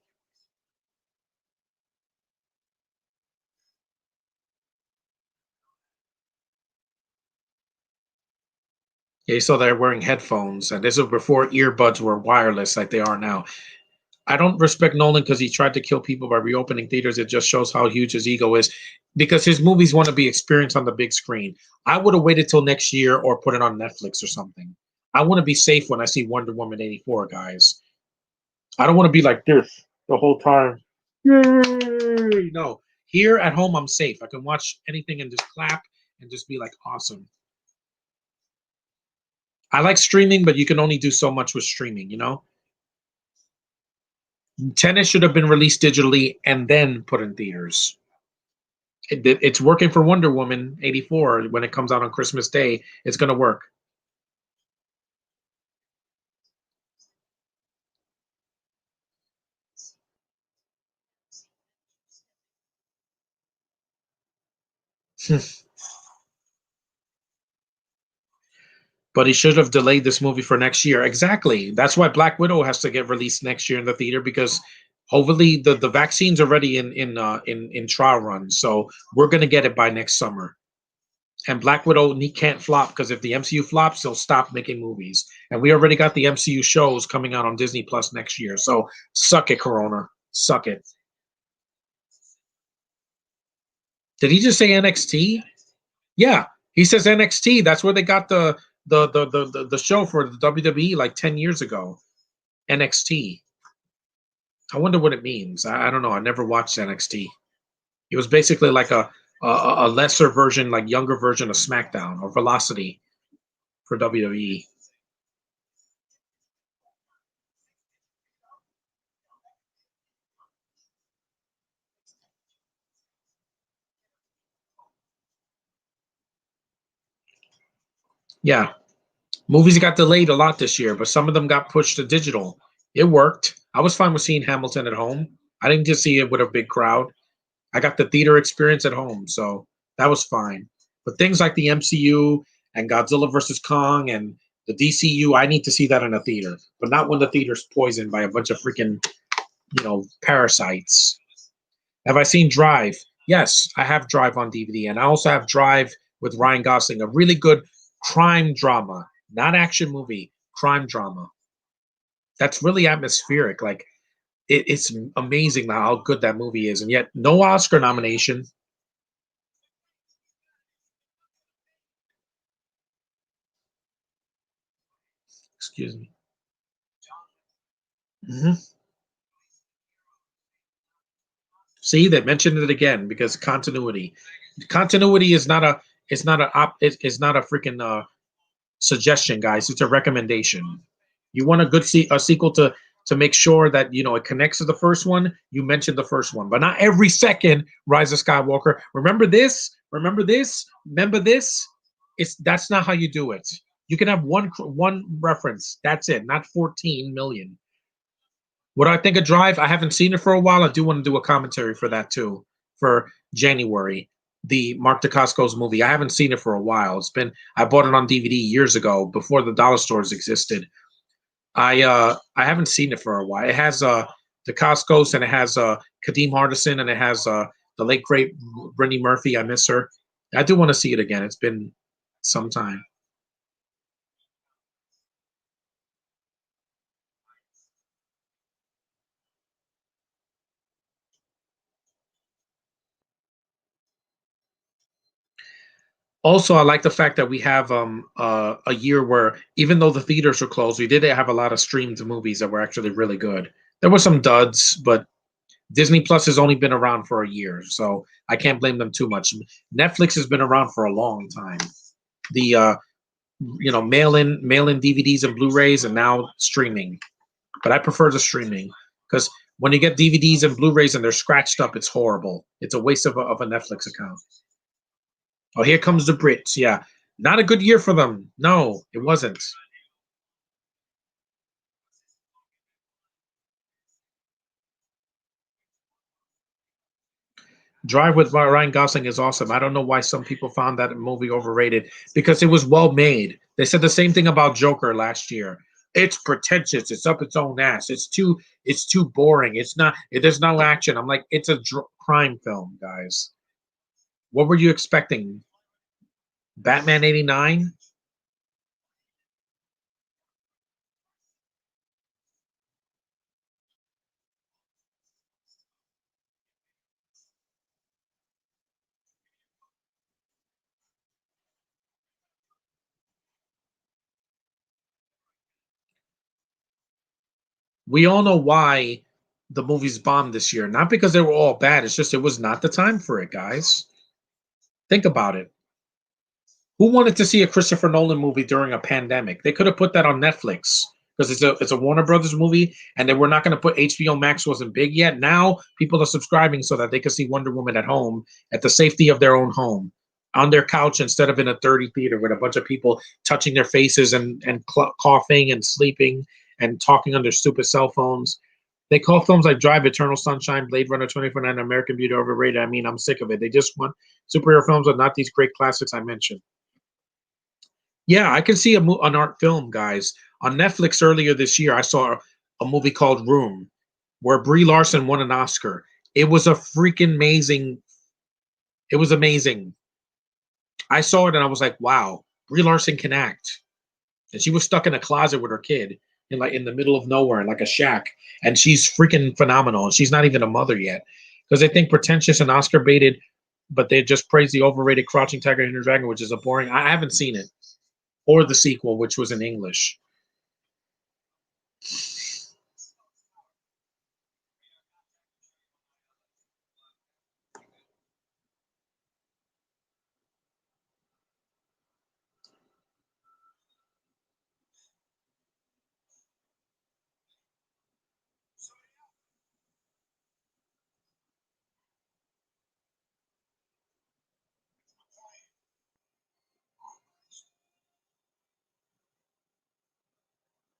Yeah, you saw they're wearing headphones, and this was before earbuds were wireless like they are now. I don't respect Nolan because he tried to kill people by reopening theaters. It just shows how huge his ego is because his movies want to be experienced on the big screen. I would have waited till next year or put it on Netflix or something. I want to be safe when I see Wonder Woman 84, guys. I don't want to be like this the whole time. Yay! No, here at home, I'm safe. I can watch anything and just clap and just be like, awesome. I like streaming, but you can only do so much with streaming, you know? Tennis should have been released digitally and then put in theaters. It's working for Wonder Woman 84 when it comes out on Christmas Day. It's going to work. But he should have delayed this movie for next year. Exactly. That's why Black Widow has to get released next year in the theater because hopefully the vaccine's already in trial run. So we're going to get it by next summer. And Black Widow can't flop because if the MCU flops, they'll stop making movies. And we already got the MCU shows coming out on Disney Plus next year. So suck it, Corona. Suck it. Did he just say NXT? Yeah, he says NXT. That's where they got the show for the WWE like 10 years ago. NXT. I wonder what it means. I don't know. I never watched NXT. It was basically like a lesser version, like younger version of SmackDown or Velocity for WWE. Yeah, movies got delayed a lot this year, but some of them got pushed to digital. It worked. I was fine with seeing Hamilton at home. I didn't just see it with a big crowd. I got the theater experience at home, so that was fine. But things like the MCU and Godzilla versus Kong and the DCU, I need to see that in a theater, but not when the theater's poisoned by a bunch of freaking, parasites. Have I seen Drive? Yes, I have Drive on DVD, and I also have Drive with Ryan Gosling, a really good crime drama, not action movie, crime drama. That's really atmospheric. Like it's amazing how good that movie is, and yet no Oscar nomination. Excuse me. Hmm. See, they mentioned it again because continuity. Continuity is not a. It's not a. It's not a freaking suggestion, guys. It's a recommendation. You want a good a sequel to make sure that it connects to the first one. You mentioned the first one, but not every second. Rise of Skywalker. Remember this. Remember this. Remember this. That's not how you do it. You can have one reference. That's it. Not 14 million. What do I think of Drive? I haven't seen it for a while. I do want to do a commentary for that too, for January. The Mark Dacascos movie. I haven't seen it for a while. I bought it on DVD years ago before the dollar stores existed. I haven't seen it for a while. It has Dacascos and it has Kadeem Hardison and it has the late great Brittany Murphy. I miss her. I do want to see it again. It's been some time. Also, I like the fact that we have a year where even though the theaters are closed, we did have a lot of streamed movies that were actually really good. There were some duds, but Disney Plus has only been around for a year, so I can't blame them too much. Netflix has been around for a long time. The mail in DVDs and Blu-rays, and now streaming. But I prefer the streaming because when you get DVDs and Blu-rays and they're scratched up, it's horrible. It's a waste of a Netflix account. Oh, here comes the Brits. Yeah, not a good year for them. No, it wasn't. Drive with Ryan Gosling is awesome. I don't know why some people found that movie overrated because it was well made. They said the same thing about Joker last year. It's pretentious. It's up its own ass. It's too boring. There's no action. I'm like, it's a crime film, guys. What were you expecting? Batman 89? We all know why the movies bombed this year. Not because they were all bad. It's just it was not the time for it, guys. Think about it. Who wanted to see a Christopher Nolan movie during a pandemic? They could have put that on Netflix because it's a Warner Brothers movie, and they were not going to put HBO Max wasn't big yet. Now people are subscribing so that they can see Wonder Woman at home at the safety of their own home on their couch instead of in a dirty theater with a bunch of people touching their faces and coughing and sleeping and talking on their stupid cell phones. They call films like Drive, Eternal Sunshine, Blade Runner 2049, American Beauty overrated. I mean, I'm sick of it. They just want superhero films are not these great classics I mentioned. Yeah, I can see an art film, guys. On Netflix earlier this year, I saw a movie called Room, where Brie Larson won an Oscar. It was a freaking amazing. It was amazing. I saw it and I was like, wow, Brie Larson can act. And she was stuck in a closet with her kid in the middle of nowhere, in like a shack, and she's freaking phenomenal. And she's not even a mother yet, because they think pretentious and Oscar baited, but they just praise the overrated Crouching Tiger, Hidden Dragon, which is a boring. I haven't seen it or the sequel, which was in English.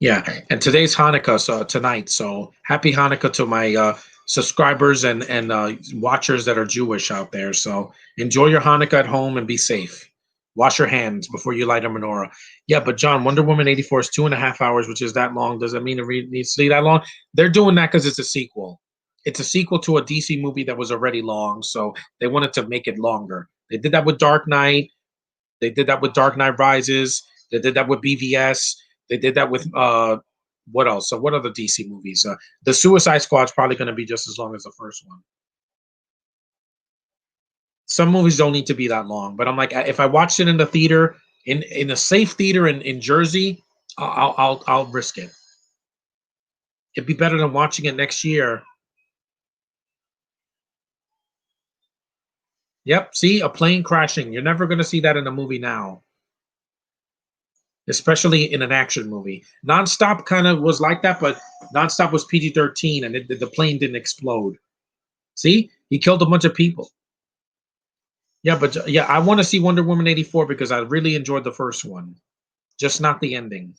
Yeah, and today's Hanukkah, so tonight. So happy Hanukkah to my subscribers and watchers that are Jewish out there. So enjoy your Hanukkah at home and be safe. Wash your hands before you light a menorah. Yeah, but John, Wonder Woman 84 is 2.5 hours, which is that long. Does that mean it needs to be that long? They're doing that because it's a sequel. It's a sequel to a DC movie that was already long, so they wanted to make it longer. They did that with Dark Knight. They did that with Dark Knight Rises. They did that with BVS. They did that with what else? So what other DC movies? The Suicide Squad's probably going to be just as long as the first one. Some movies don't need to be that long, but I'm like, if I watched it in the theater, in a safe theater in Jersey, I'll risk it. It'd be better than watching it next year. Yep. See, a plane crashing. You're never going to see that in a movie now, especially in an action movie. Nonstop kind of was like that, but Nonstop was PG-13 and the plane didn't explode. See, he killed a bunch of people. Yeah, but yeah, I want to see Wonder Woman 84 because I really enjoyed the first one, just not the ending.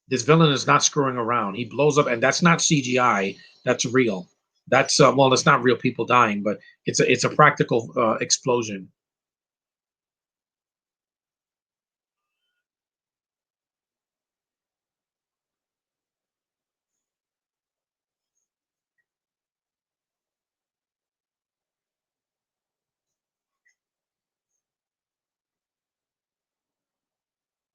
This villain is not screwing around. He blows up, and that's not CGI. That's real. That's well, it's not real people dying, but it's a practical explosion.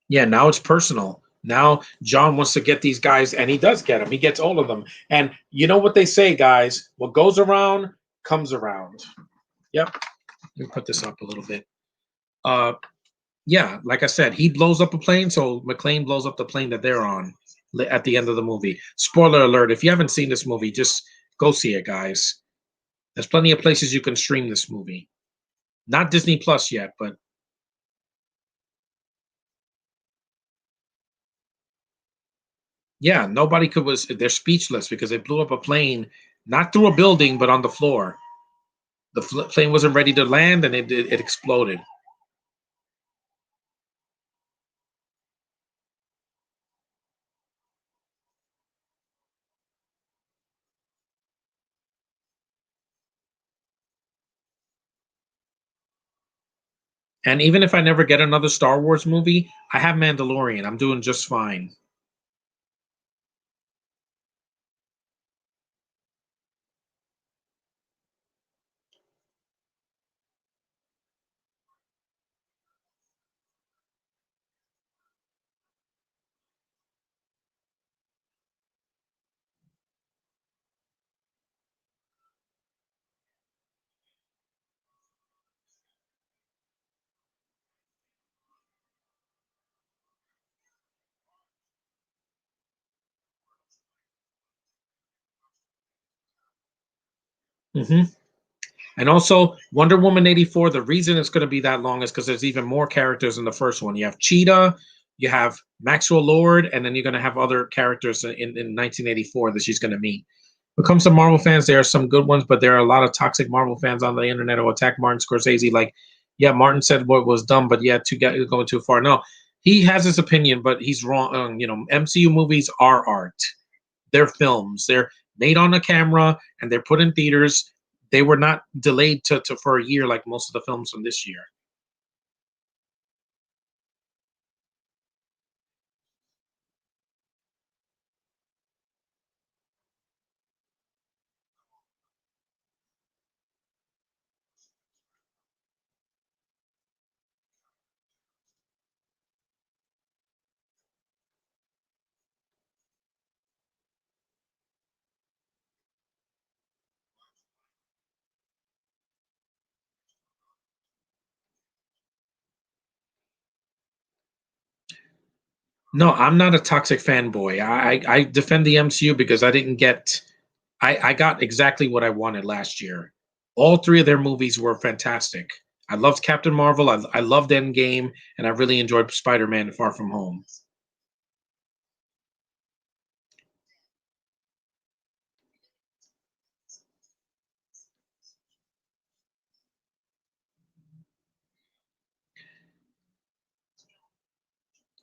Yeah, now it's personal. Now John wants to get these guys, and he does get them. He gets all of them. And you know what they say, guys? What goes around comes around. Yep. Let me put this up a little bit. Uh, yeah, like I said, he blows up a plane, so McClane blows up the plane that they're on at the end of the movie. Spoiler alert: if you haven't seen this movie, just go see it, guys. There's plenty of places you can stream this movie. Not Disney Plus yet, but yeah, nobody could was they're speechless because they blew up a plane, not through a building, but on the floor. The plane wasn't ready to land, and it exploded. And even if I never get another Star Wars movie, I have Mandalorian. I'm doing just fine. Hmm. And also, Wonder Woman 84, the reason it's going to be that long is because there's even more characters in the first one. You have Cheetah, you have Maxwell Lord, and then you're going to have other characters in 1984 that she's going to meet. When it comes to Marvel fans, there are some good ones, but there are a lot of toxic Marvel fans on the internet who attack Martin Scorsese. Like, yeah, Martin said what was dumb, but yeah, to get going too far. No, he has his opinion, but he's wrong. MCU movies are art. They're films. They're made on a camera and they're put in theaters. They were not delayed to for a year like most of the films from this year. No, I'm not a toxic fanboy. I defend the MCU because I got exactly what I wanted last year. All three of their movies were fantastic. I loved Captain Marvel. I loved Endgame, and I really enjoyed Spider-Man: Far From Home.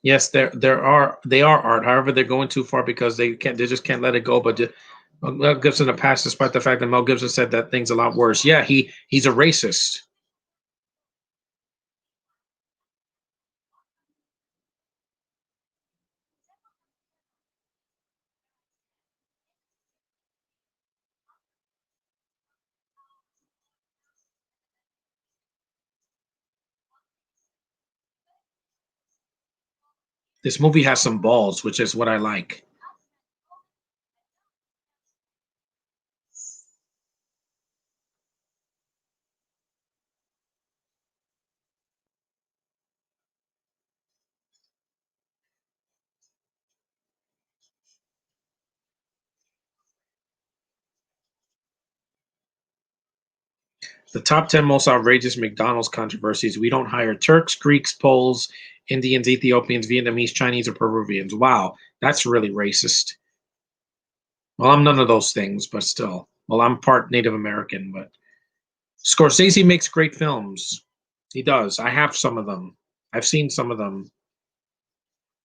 Yes, they are art. However, they're going too far because they just can't let it go. But Mel Gibson a pass despite the fact that Mel Gibson said that thing's a lot worse. Yeah, he's a racist. This movie has some balls, which is what I like. The top 10 most outrageous McDonald's controversies. We don't hire Turks, Greeks, Poles, Indians, Ethiopians, Vietnamese, Chinese, or Peruvians. Wow, that's really racist. Well, I'm none of those things, but still. Well, I'm part Native American, but Scorsese makes great films. He does. I have some of them. I've seen some of them.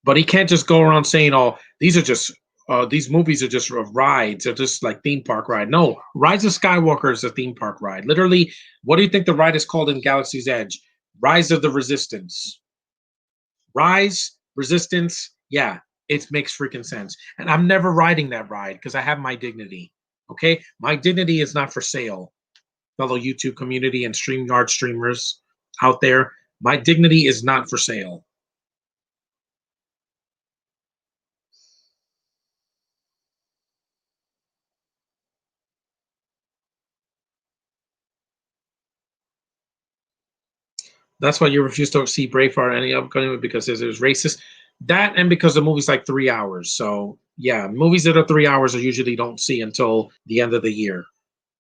But he can't just go around saying, "Oh, these movies are just rides. They're just like theme park ride." No, Rise of Skywalker is a theme park ride. Literally, what do you think the ride is called in Galaxy's Edge? Rise of the Resistance. Rise, Resistance. Yeah, it makes freaking sense. And I'm never riding that ride because I have my dignity. Okay, my dignity is not for sale, fellow YouTube community and StreamYard streamers out there. My dignity is not for sale. That's why you refuse to see Braveheart or any upcoming because it was racist. That and because the movie's like 3 hours. So yeah, movies that are 3 hours I usually don't see until the end of the year.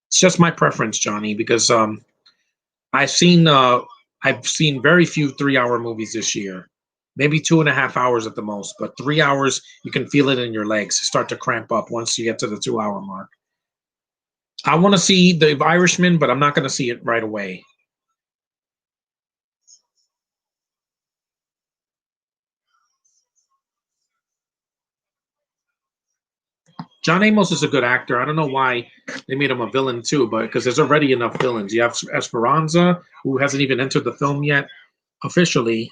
It's just my preference, Johnny, because I've seen uh I've seen very few 3 hour movies this year. Maybe 2.5 hours at the most, but 3 hours you can feel it in your legs start to cramp up once you get to the 2 hour mark. I want to see The Irishman, but I'm not going to see it right away. John Amos is a good actor. I don't know why they made him a villain too, but because there's already enough villains. You have Esperanza, who hasn't even entered the film yet officially.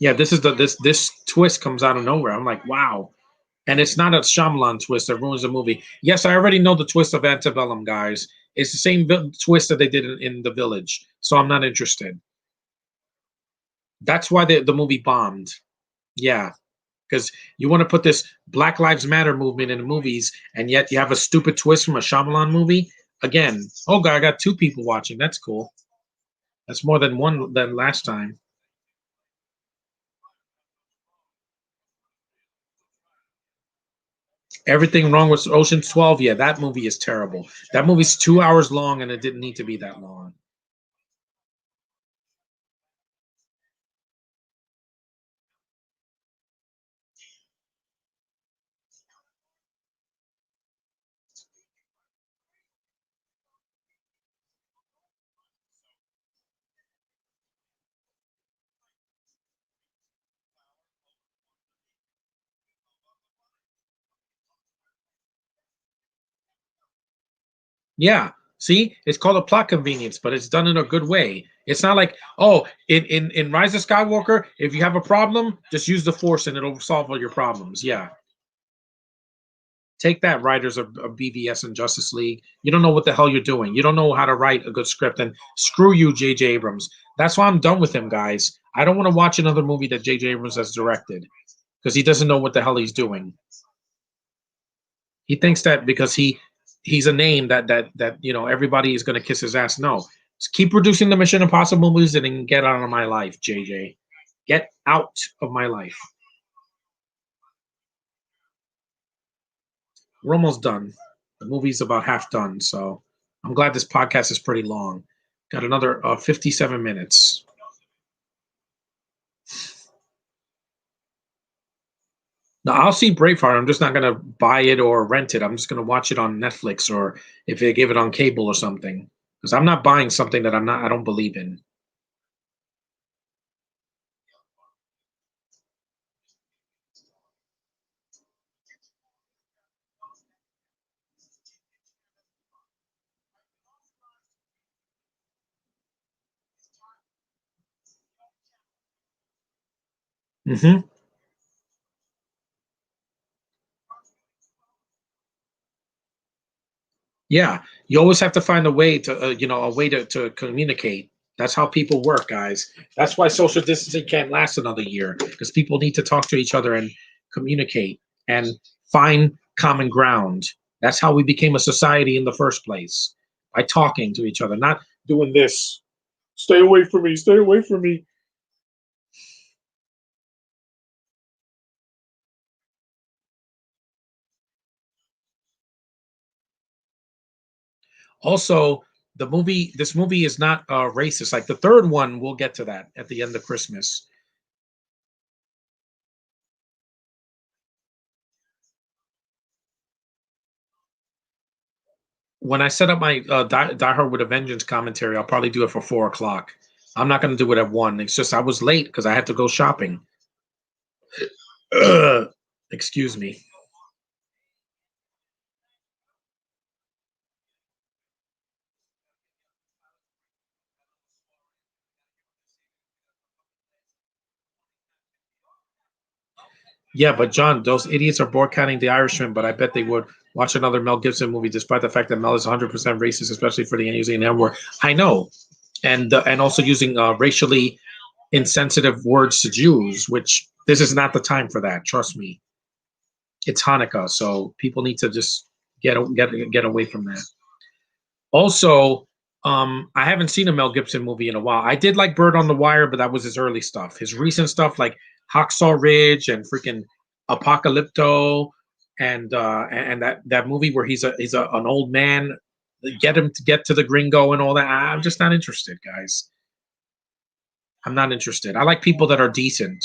Yeah, this twist comes out of nowhere. I'm like, wow. And it's not a Shyamalan twist that ruins the movie. Yes, I already know the twist of Antebellum, guys. It's the same twist that they did in The Village, so I'm not interested. That's why the movie bombed. Yeah, because you want to put this Black Lives Matter movement in the movies, and yet you have a stupid twist from a Shyamalan movie. Again, oh god, I got two people watching. That's cool. That's more than one than last time. Everything wrong with Ocean's 12. Yeah, that movie is terrible. That movie's 2 hours long, and it didn't need to be that long. Yeah. See, it's called a plot convenience, but it's done in a good way. It's not like, oh, in Rise of Skywalker, if you have a problem, just use the Force and it'll solve all your problems. Yeah. Take that, writers of BVS and Justice League. You don't know what the hell you're doing. You don't know how to write a good script. And screw you, J.J. Abrams. That's why I'm done with him, guys. I don't want to watch another movie that J.J. Abrams has directed because he doesn't know what the hell he's doing. He thinks that because he's a name that everybody is going to kiss his ass. No, just keep producing the Mission Impossible movies and get out of my life, JJ. Get out of my life. We're almost done. The movie's about half done, so I'm glad this podcast is pretty long. Got another 57 minutes. Now I'll see Braveheart. I'm just not gonna buy it or rent it. I'm just gonna watch it on Netflix or if they give it on cable or something. Because I'm not buying something that I don't believe in. Hmm. Yeah, you always have to find a way to, a way to communicate. That's how people work, guys. That's why social distancing can't last another year because people need to talk to each other and communicate and find common ground. That's how we became a society in the first place by talking to each other, not doing this. Stay away from me. Stay away from me. Also, this movie is not racist. Like the third one, we'll get to that at the end of Christmas. When I set up my Die Hard with a Vengeance commentary, I'll probably do it for 4 o'clock. I'm not going to do it at 1. It's just I was late because I had to go shopping. Excuse me. Yeah, but John, those idiots are boycotting The Irishman, but I bet they would watch another Mel Gibson movie, despite the fact that Mel is 100% racist, especially for the using the N word. I know, and also using racially insensitive words to Jews, which this is not the time for that. Trust me. It's Hanukkah, so people need to just get away from that. Also, I haven't seen a Mel Gibson movie in a while. I did like Bird on the Wire, but that was his early stuff. His recent stuff like Hacksaw Ridge and freaking Apocalypto, and that movie where he's an old man, get him to get to the gringo and all that. I'm just not interested, guys. I'm not interested. I like people that are decent.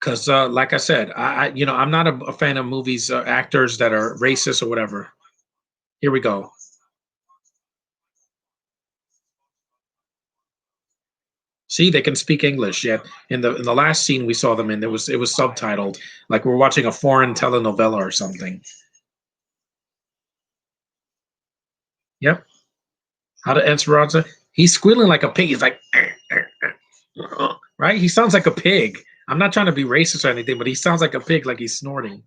Because, like I said, I'm not a fan of movies, actors that are racist or whatever. Here we go. See, they can speak English. Yet in the last scene we saw them in, it was subtitled, like we're watching a foreign telenovela or something. Yep. How to Esperanza? He's squealing like a pig. He's like, right? He sounds like a pig. I'm not trying to be racist or anything, but he sounds like a pig, like he's snorting.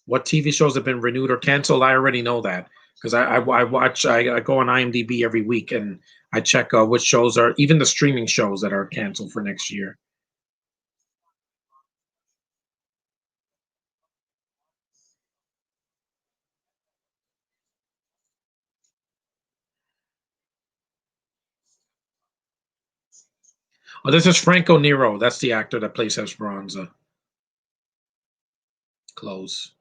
What TV shows have been renewed or canceled? I already know that because I watch. I go on IMDb every week and I check which shows are even the streaming shows that are canceled for next year. Oh, this is Franco Nero. That's the actor that plays Esperanza. Close.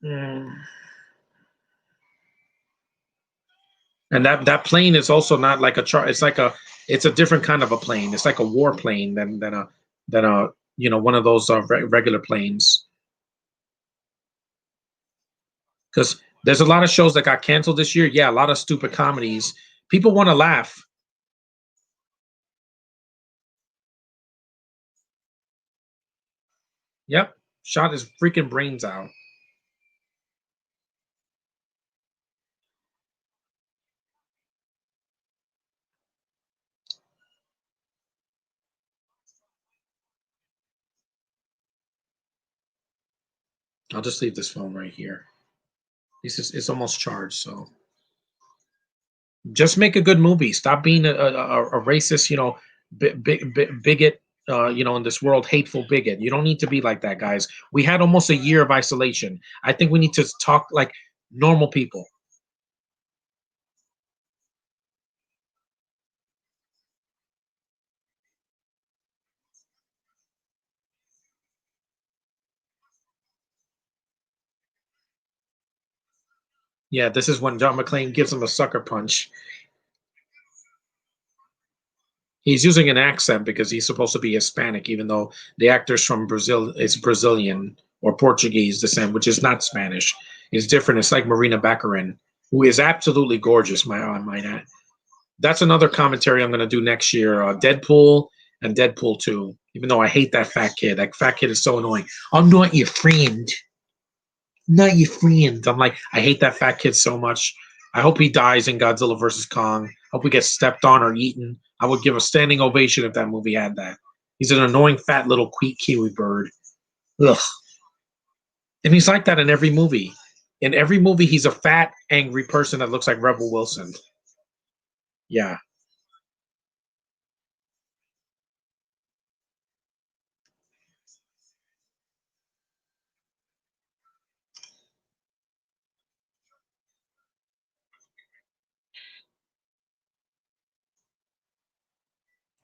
Mm. And that plane is also not like a char. It's like it's a different kind of a plane. It's like a war plane than a one of those regular planes. Because there's a lot of shows that got canceled this year. Yeah, a lot of stupid comedies. People want to laugh. Yep, shot his freaking brains out. I'll just leave this phone right here. It's almost charged, so just make a good movie. Stop being a racist, bigot. In this world, hateful bigot. You don't need to be like that, guys. We had almost a year of isolation. I think we need to talk like normal people. Yeah, this is when John McClane gives him a sucker punch. He's using an accent because he's supposed to be Hispanic, even though the actor's from Brazil is Brazilian or Portuguese descent, which is not Spanish. It's different. It's like Marina Baccarin, who is absolutely gorgeous, I might add. That's another commentary I'm going to do next year. Deadpool and Deadpool 2. Even though I hate that fat kid. That fat kid is so annoying. I'm not your friend. Not your friend. I'm like, I hate that fat kid so much. I hope he dies in Godzilla versus Kong. I hope he gets stepped on or eaten. I would give a standing ovation if that movie had that. He's an annoying fat little kiwi bird. Ugh. And he's like that in every movie. In every movie, he's a fat, angry person that looks like Rebel Wilson. Yeah.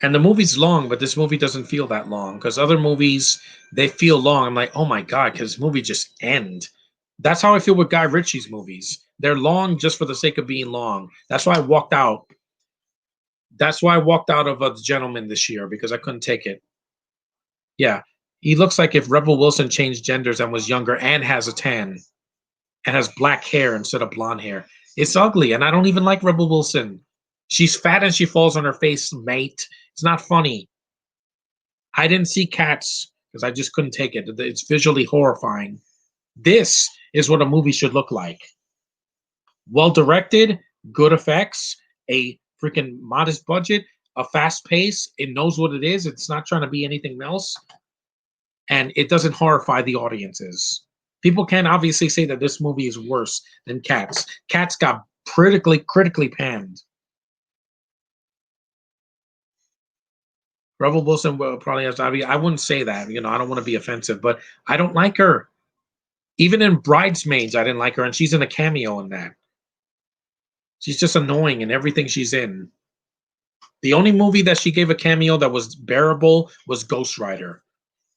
And the movie's long, but this movie doesn't feel that long because other movies they feel long. I'm like, oh my god, because this movie just end. That's how I feel with Guy Ritchie's movies. They're long just for the sake of being long. That's why I walked out. That's why I walked out of The Gentleman this year because I couldn't take it. Yeah, he looks like if Rebel Wilson changed genders and was younger and has a tan and has black hair instead of blonde hair. It's ugly, and I don't even like Rebel Wilson. She's fat and she falls on her face, mate. It's not funny. I didn't see Cats because I just couldn't take it. It's visually horrifying. This is what a movie should look like. Well directed, good effects, a freaking modest budget, a fast pace. It knows what it is. It's not trying to be anything else, and it doesn't horrify the audiences. People can obviously say that this movie is worse than Cats. Cats got critically panned. Rebel Wilson will probably has. I wouldn't say that. I don't want to be offensive, but I don't like her. Even in Bridesmaids, I didn't like her, and she's in a cameo in that. She's just annoying in everything she's in. The only movie that she gave a cameo that was bearable was Ghost Rider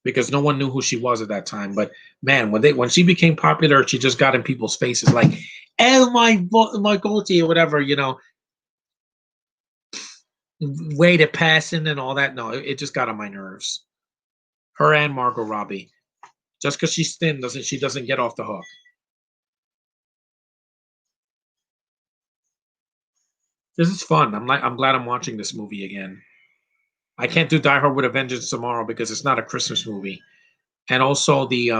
because no one knew who she was at that time. But man, when she became popular, she just got in people's faces like, "Oh my goatee" or whatever, way to passing and all that. No, it just got on my nerves. Her and Margot Robbie. Just because she's thin doesn't she doesn't get off the hook. This is fun. I'm glad I'm watching this movie again. I can't do Die Hard with a Vengeance tomorrow because it's not a Christmas movie. And also the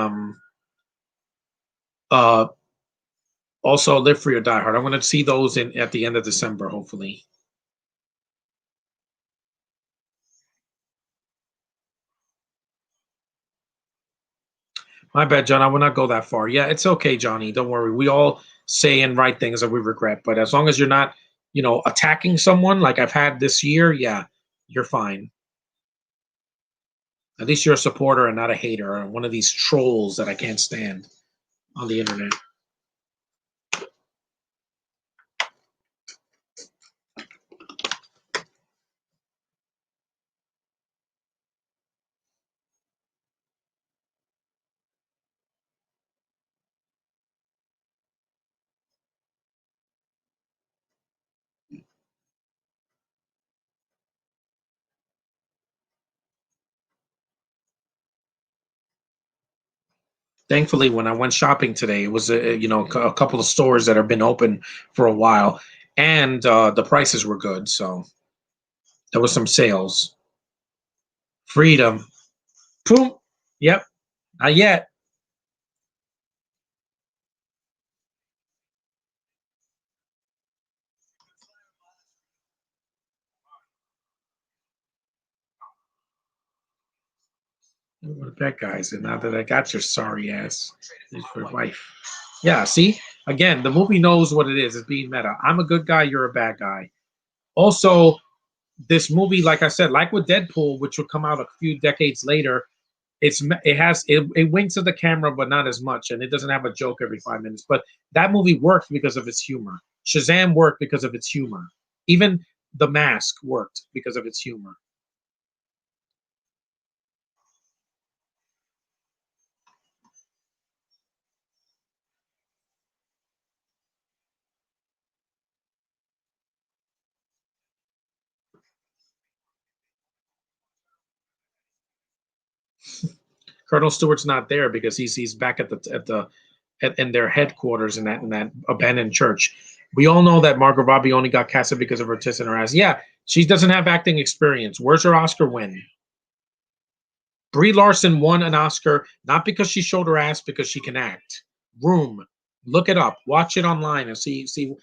uh also Live Free or Die Hard. I'm going to see those in at the end of December, hopefully. My bad, John. I will not go that far. Yeah, it's okay, Johnny. Don't worry. We all say and write things that we regret, but as long as you're not, attacking someone like I've had this year, yeah, you're fine. At least you're a supporter and not a hater or one of these trolls that I can't stand on the internet. Thankfully, when I went shopping today, it was a couple of stores that have been open for a while, and the prices were good. So there was some sales. Freedom. Boom. Yep. Not yet. What that guy's and now that I got your sorry ass for wife. Yeah, see? Again, the movie knows what it is. It's being meta. I'm a good guy, you're a bad guy. Also, this movie, like I said, like with Deadpool, which will come out a few decades later, it winks at the camera, but not as much, and it doesn't have a joke every 5 minutes. But that movie worked because of its humor. Shazam worked because of its humor. Even The Mask worked because of its humor. Colonel Stewart's not there because he's back in their headquarters in that abandoned church. We all know that Margot Robbie only got casted because of her tits and her ass. Yeah, she doesn't have acting experience. Where's her Oscar win? Brie Larson won an Oscar not because she showed her ass, because she can act. Room, look it up, watch it online, and see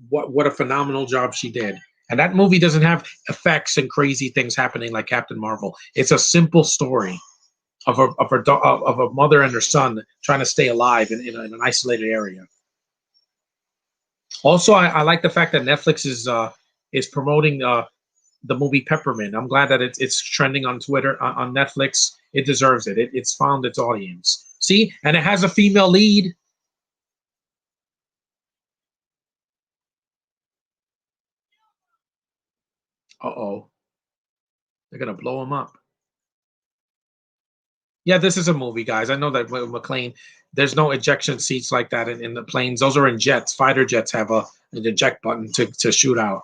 what a phenomenal job she did. And that movie doesn't have effects and crazy things happening like Captain Marvel. It's a simple story of a mother and her son trying to stay alive in an isolated area. Also, I like the fact that Netflix is promoting the movie Peppermint. I'm glad that it's trending on Twitter on Netflix. It deserves it. It's found its audience. See, and it has a female lead. Uh oh, they're gonna blow him up. Yeah, this is a movie, guys. I know that with McLean, there's no ejection seats like that in the planes. Those are in jets. Fighter jets have an eject button to shoot out.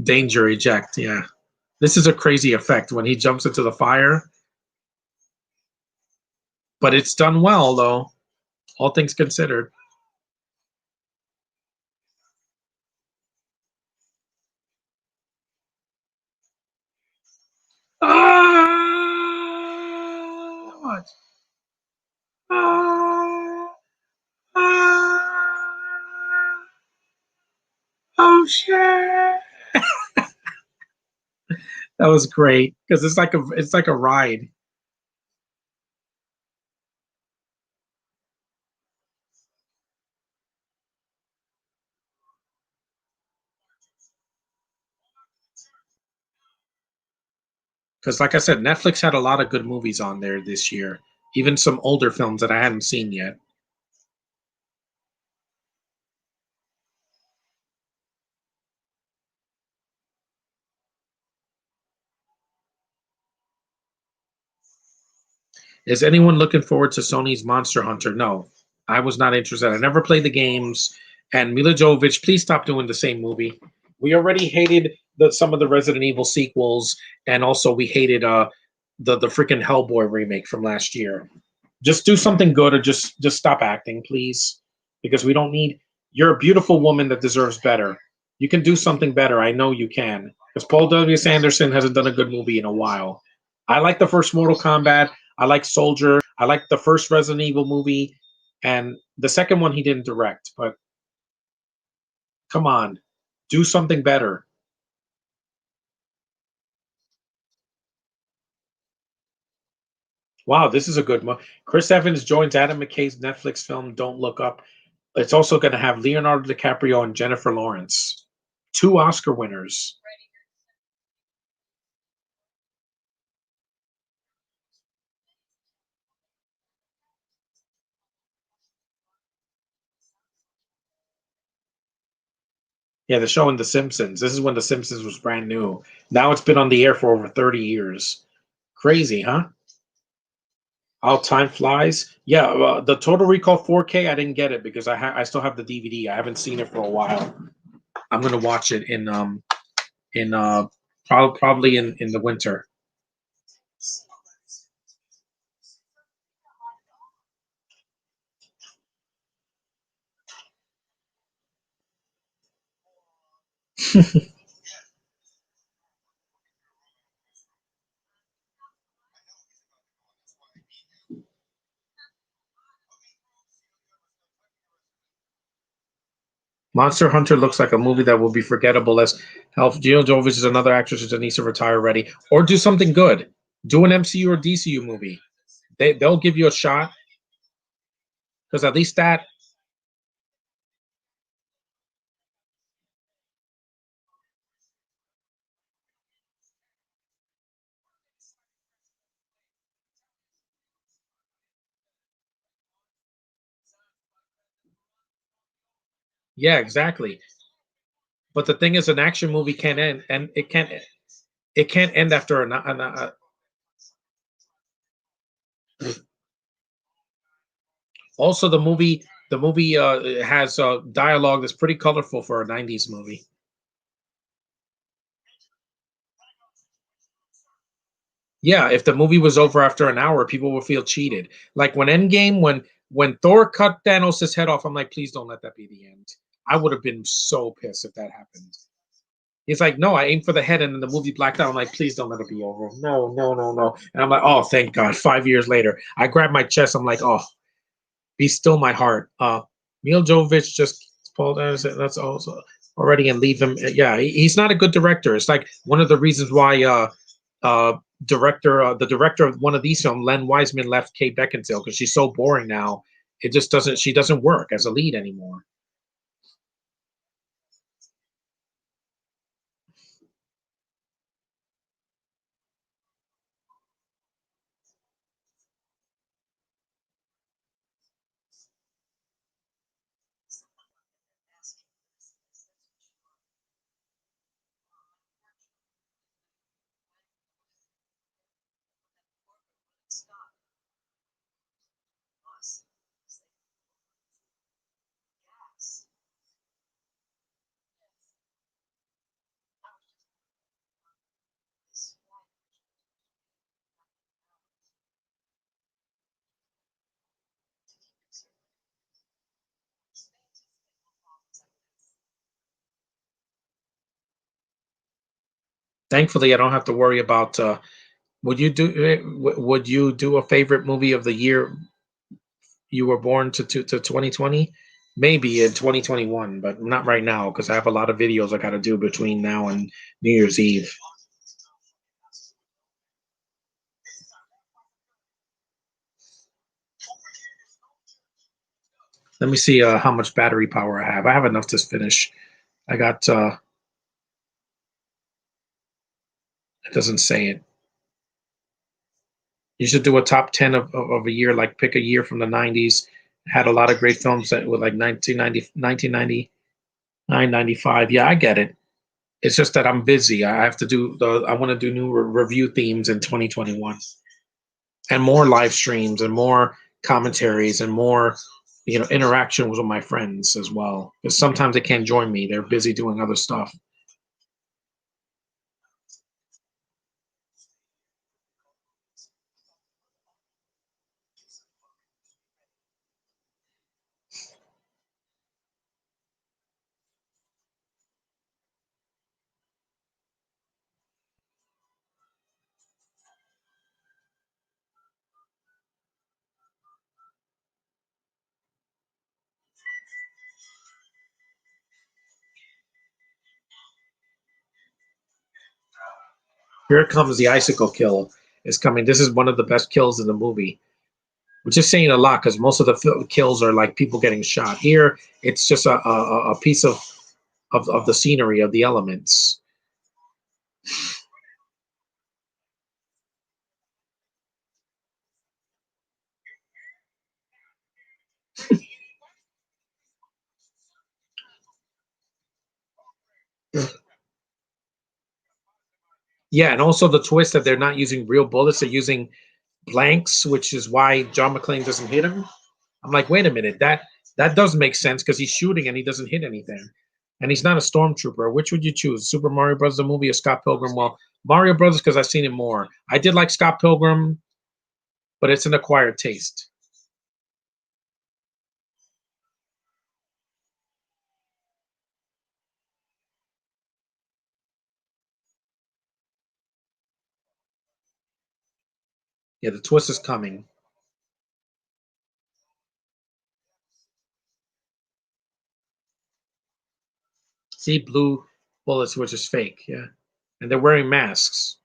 Danger eject. Yeah, this is a crazy effect when he jumps into the fire, but it's done well though. All things considered. Ah! What? Ah! Ah! Oh shit! That was great because it's like a ride. Because like I said, Netflix had a lot of good movies on there this year, even some older films that I hadn't seen yet. Is anyone looking forward to Sony's Monster Hunter? No, I was not interested. I never played the games. And Mila Jovovich, please stop doing the same movie. We already hated some of the Resident Evil sequels, and also we hated the freaking Hellboy remake from last year. Just do something good, or just stop acting, please, because we don't need You're a beautiful woman that deserves better. You can do something better. I know you can. Because Paul W. Sanderson hasn't done a good movie in a while. I like the first Mortal Kombat. I like Soldier. I like the first Resident Evil movie. And the second one he didn't direct. But come on, do something better. Wow, this is a good one. Chris Evans joins Adam McKay's Netflix film Don't Look Up. It's also going to have Leonardo DiCaprio and Jennifer Lawrence, two Oscar winners. Yeah, they're showing The Simpsons. This is when The Simpsons was brand new. Now it's been on the air for over 30 years. Crazy, huh? How time flies. Yeah, the Total Recall 4K, I didn't get it because I still have the DVD. I haven't seen it for a while. I'm gonna watch it in probably in the winter. Monster Hunter looks like a movie that will be forgettable as hell. Gina Jovovich is another actress who needs to retire already. Or do something good. Do an MCU or DCU movie. They'll give you a shot because at least that. Yeah, exactly. But the thing is, an action movie can't end, and it can't end after also the movie has dialogue that's pretty colorful for a '90s movie. Yeah, if the movie was over after an hour, people would feel cheated. Like when Endgame, when Thor cut Thanos' head off, I'm like, please don't let that be the end. I would have been so pissed if that happened. He's like, no, I aimed for the head, and then the movie blacked out. I'm like, please don't let it be over. No, no, no, no. And I'm like, oh, thank God. 5 years later, I grabbed my chest. I'm like, oh, be still my heart. Mil Jovovich just pulled out. That's also already and leave him. Yeah, he's not a good director. It's like one of the reasons why the director of one of these films, Len Wiseman, left Kate Beckinsale because she's so boring now. It just doesn't. She doesn't work as a lead anymore. Thankfully, I don't have to worry about. Would you do a favorite movie of the year you were born to 2020? Maybe in 2021, but not right now because I have a lot of videos I got to do between now and New Year's Eve. Let me see how much battery power I have. I have enough to finish. I got. It doesn't say it. You should do a top 10 of a year, like pick a year from the 90s. Had a lot of great films that were like 1999, 95. Yeah, I get it. It's just that I'm busy. I have to I want to do new review themes in 2021 and more live streams and more commentaries and more, interaction with my friends as well. Because sometimes they can't join me. They're busy doing other stuff. Here comes the icicle kill is coming. This is one of the best kills in the movie, which is saying a lot because most of the kills are like people getting shot. Here, it's just a piece of the scenery, of the elements. Yeah, and also the twist that they're not using real bullets, they're using blanks, which is why John McClane doesn't hit him. I'm like, wait a minute, that does make sense because he's shooting and he doesn't hit anything. And he's not a stormtrooper. Which would you choose? Super Mario Bros. The movie or Scott Pilgrim? Well, Mario Brothers because I've seen it more. I did like Scott Pilgrim, but it's an acquired taste. Yeah, the twist is coming. See, blue bullets, which is fake. Yeah, and they're wearing masks.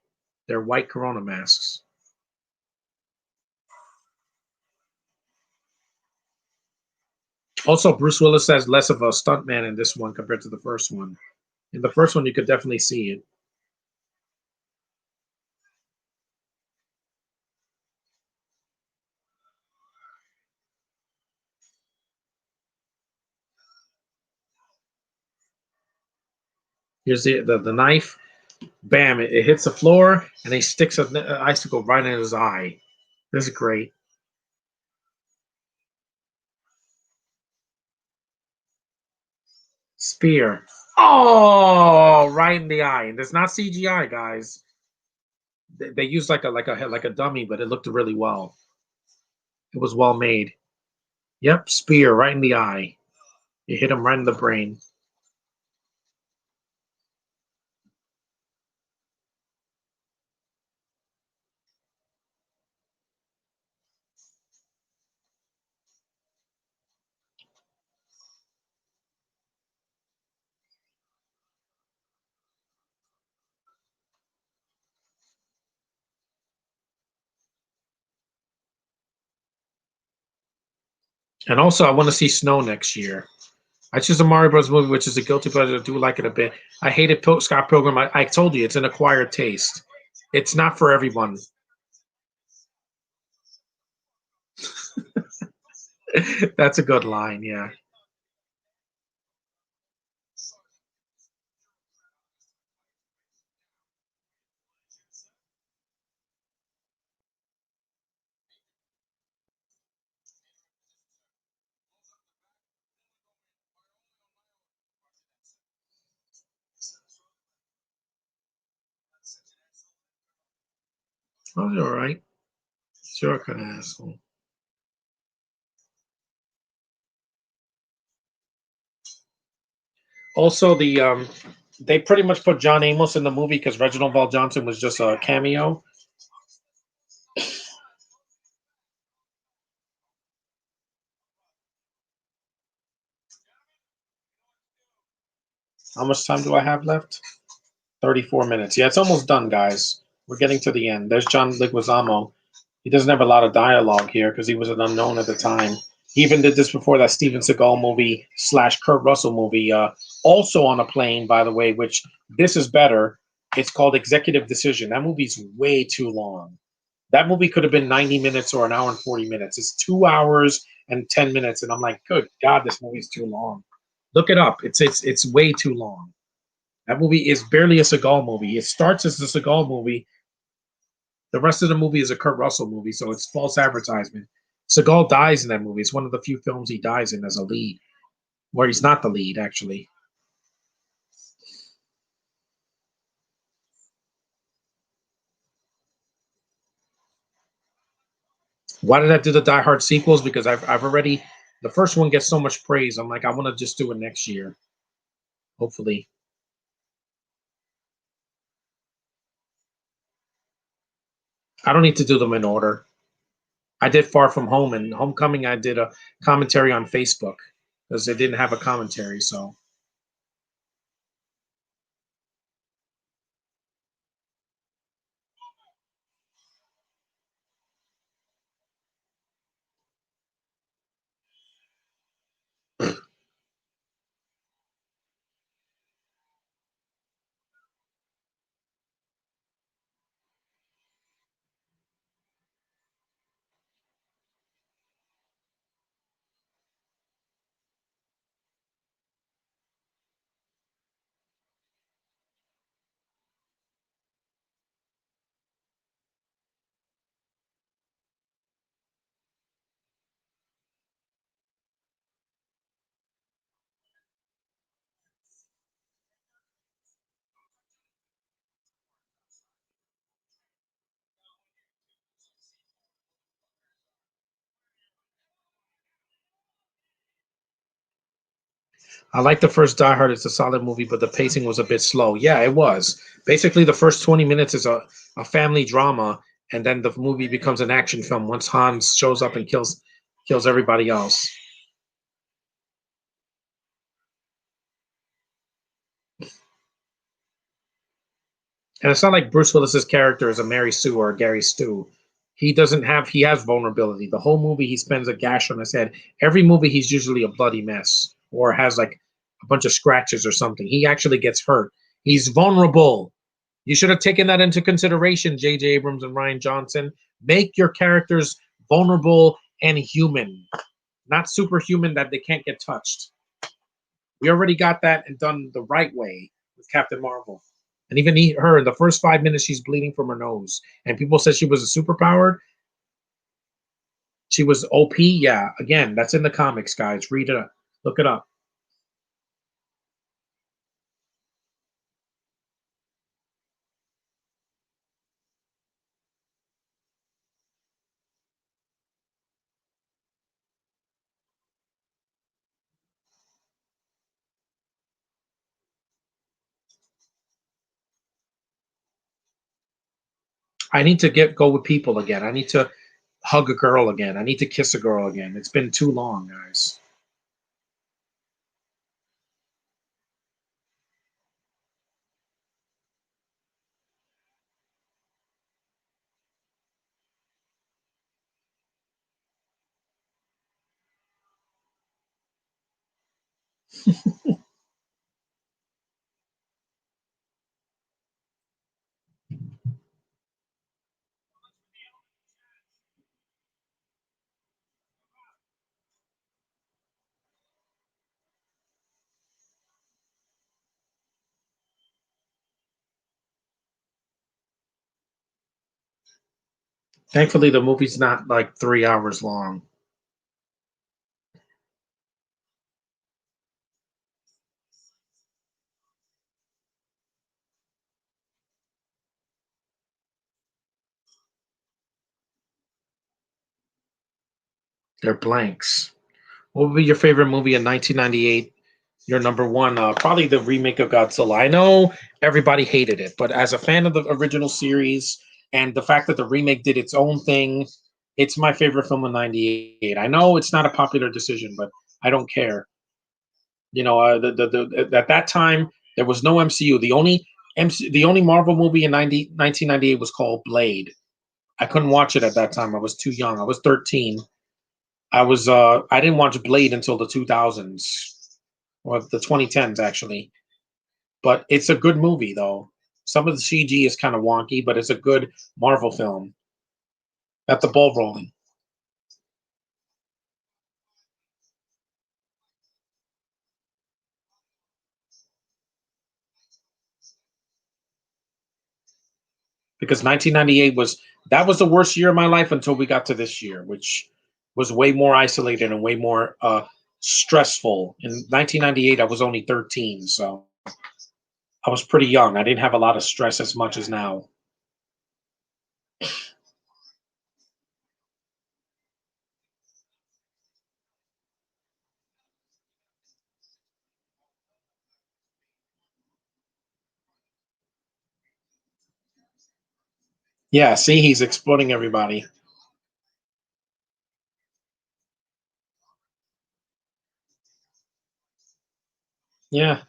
They're white Corona masks. Also, Bruce Willis has less of a stuntman in this one compared to the first one. In the first one, you could definitely see it. Here's the knife. Bam! It hits the floor, and he sticks an icicle right in his eye. This is great. Spear. Oh, right in the eye. And it's not CGI, guys. They used like a dummy, but it looked really well. It was well made. Yep, spear right in the eye. You hit him right in the brain. And also, I want to see Snow next year. I choose a Mario Bros. Movie, which is a guilty pleasure. I do like it a bit. I hated Scott Pilgrim. I told you, it's an acquired taste. It's not for everyone. That's a good line, yeah. Oh, you're all right. Sure, kind of asshole. Also, they pretty much put John Amos in the movie because Reginald Val Johnson was just a cameo. How much time do I have left? 34 minutes. Yeah, it's almost done, guys. We're getting to the end. There's John Leguizamo. He doesn't have a lot of dialogue here because he was an unknown at the time. He even did this before that Steven Seagal movie / Kurt Russell movie. Also on a plane, by the way, which this is better. It's called Executive Decision. That movie's way too long. That movie could have been 90 minutes or an hour and 40 minutes. It's 2 hours and 10 minutes. And I'm like, good God, this movie's too long. Look it up. It's way too long. That movie is barely a Seagal movie. It starts as a Seagal movie. The rest of the movie is a Kurt Russell movie, so it's false advertisement. Seagal dies in that movie. It's one of the few films he dies in as a lead, where he's not the lead, actually. Why did I do the Die Hard sequels? Because I've already, the first one gets so much praise. I'm like, I want to just do it next year, hopefully. I don't need to do them in order. I did Far From Home and Homecoming. I did a commentary on Facebook because they didn't have a commentary. So I like the first Die Hard. It's a solid movie, but the pacing was a bit slow. Yeah, it was. Basically, the first 20 minutes is a family drama, and then the movie becomes an action film once Hans shows up and kills everybody else. And it's not like Bruce Willis's character is a Mary Sue or a Gary Stu. He has vulnerability. The whole movie he spends a gash on his head. Every movie he's usually a bloody mess or has like a bunch of scratches or something. He actually gets hurt. He's vulnerable. You should have taken that into consideration, J.J. Abrams and Ryan Johnson. Make your characters vulnerable and human, not superhuman that they can't get touched. We already got that and done the right way with Captain Marvel. And even her, in the first 5 minutes, she's bleeding from her nose. And people said she was a superpowered. She was OP. Yeah, again, that's in the comics, guys. Read it up. Look it up. I need to go with people again. I need to hug a girl again. I need to kiss a girl again. It's been too long, guys. Thankfully, the movie's not like 3 hours long. They're blanks. What would be your favorite movie in 1998? Your number one, probably the remake of Godzilla. I know everybody hated it, but as a fan of the original series and the fact that the remake did its own thing, it's my favorite film of '98. I know it's not a popular decision, but I don't care. At that time there was no MCU. The only Marvel movie in 1998 was called Blade. I couldn't watch it at that time. I was too young. I was 13. I didn't watch Blade until the 2000s or the 2010s actually. But it's a good movie though. Some of the CG is kind of wonky, but it's a good Marvel film. Got the ball rolling because 1998 was the worst year of my life until we got to this year, which was way more isolated and way more stressful. In 1998, I was only 13, so I was pretty young. I didn't have a lot of stress as much as now. Yeah, see, he's exploding everybody. Yeah,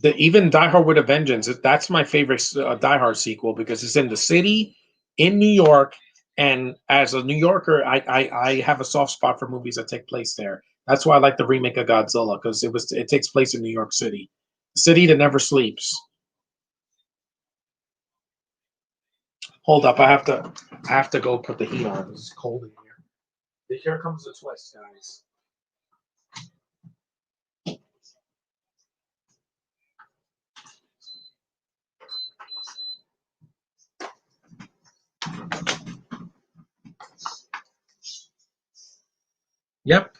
even Die Hard with a Vengeance. That's my favorite Die Hard sequel because it's in the city, in New York, and as a New Yorker, I have a soft spot for movies that take place there. That's why I like the remake of Godzilla because it takes place in New York City, city that never sleeps. Hold up, I have to go put the heat on. It's cold in here. Here comes the twist, guys. Yep,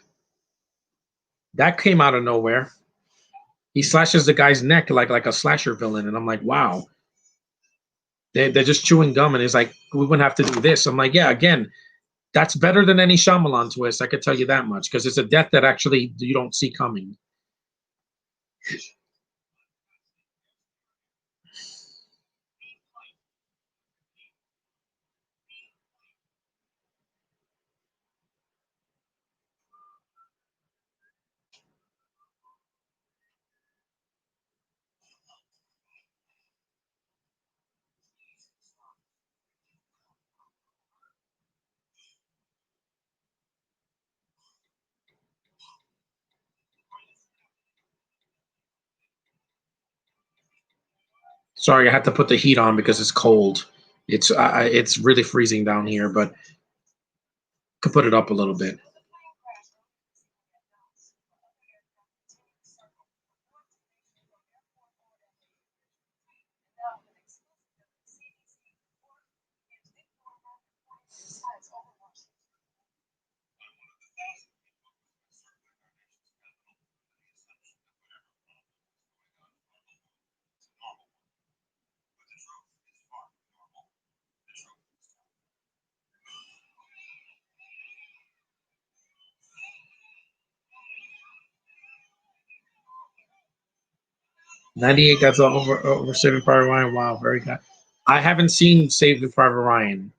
that came out of nowhere. He slashes the guy's neck like a slasher villain, and I'm like, wow. They're just chewing gum, and he's like, we wouldn't have to do this. I'm like, yeah, again, That's better than any Shyamalan twist. I could tell you that much because it's a death that actually you don't see coming. Sorry, I had to put the heat on because it's cold. It's really freezing down here, but could put it up a little bit. '98. That's over Saving Private Ryan. Wow, very good. I haven't seen Saving Private Ryan.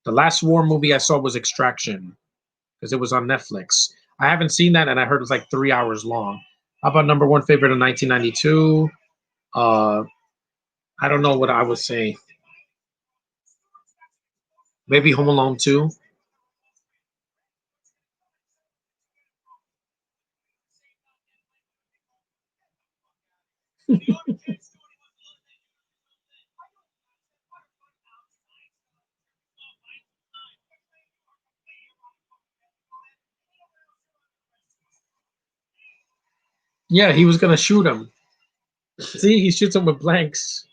The last war movie I saw was Extraction because it was on Netflix. I haven't seen that, and I heard it's like 3 hours long. How about number one favorite of 1992? Uh, I don't know what I would say. Maybe Home Alone 2. Yeah, he was gonna shoot him. See, he shoots him with blanks.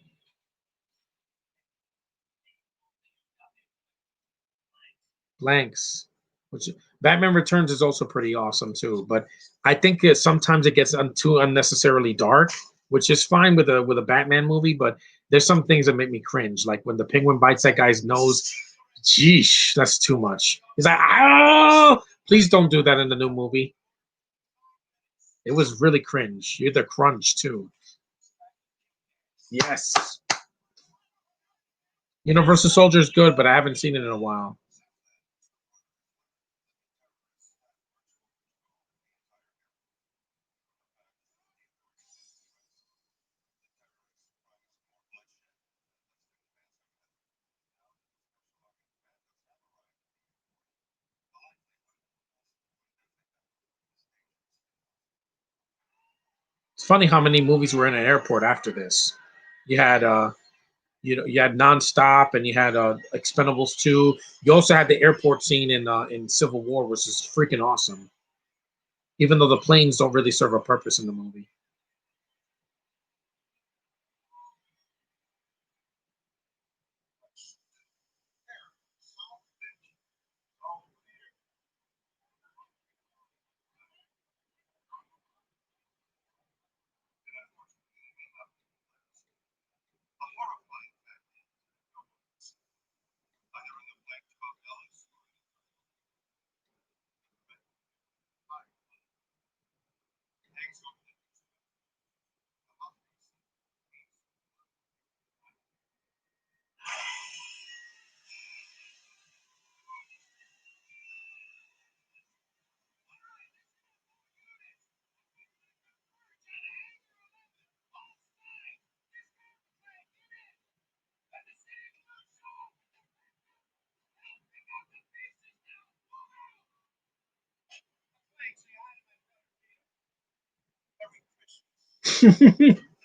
Blanks. Which Batman Returns is also pretty awesome too. But I think sometimes it gets too unnecessarily dark, which is fine with a Batman movie. But there's some things that make me cringe, like when the penguin bites that guy's nose. Jeesh, that's too much. He's like, oh, please don't do that in the new movie. It was really cringe. You're the crunch too. Yes. Universal Soldier is good, but I haven't seen it in a while. It's funny how many movies were in an airport after this. You had you had Nonstop, and you had Expendables 2. You also had the airport scene in Civil War, which is freaking awesome. Even though the planes don't really serve a purpose in the movie.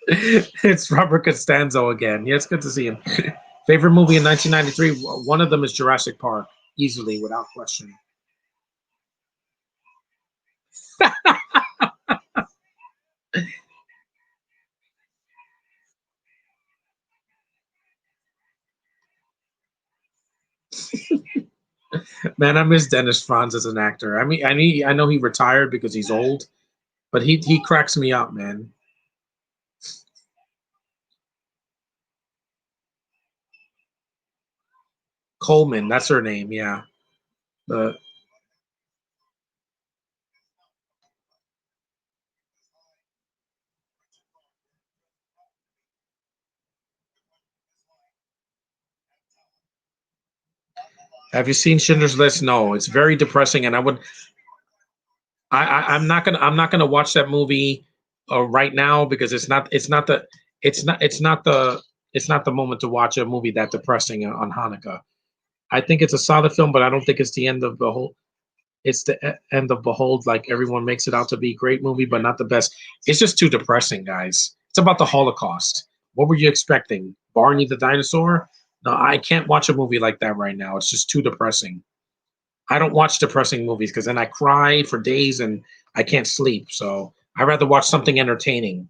It's Robert Costanzo again. Yeah, it's good to see him. Favorite movie in 1993? One of them is Jurassic Park, easily, without question. Man, I miss Dennis Franz as an actor. I mean, I know he retired because he's old, but he cracks me up, man. Coleman, that's her name. Yeah. The Have you seen Schindler's List? No, it's very depressing, and I'm not gonna watch that movie right now because it's not the it's not the moment to watch a movie that depressing on Hanukkah. I think it's a solid film, but I don't think it's the end of the whole. It's the end of Behold. Like everyone makes it out to be a great movie, but not the best. It's just too depressing, guys. It's about the Holocaust. What were you expecting? Barney the dinosaur? No, I can't watch a movie like that right now. It's just too depressing. I don't watch depressing movies because then I cry for days and I can't sleep. So I rather watch something entertaining.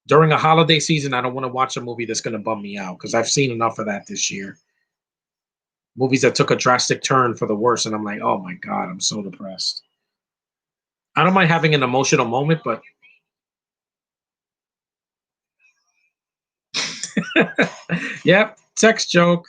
During a holiday season, I don't want to watch a movie that's going to bum me out because I've seen enough of that this year. Movies that took a drastic turn for the worse, and I'm like, oh my god, I'm so depressed. I don't mind having an emotional moment, but yep, sex joke.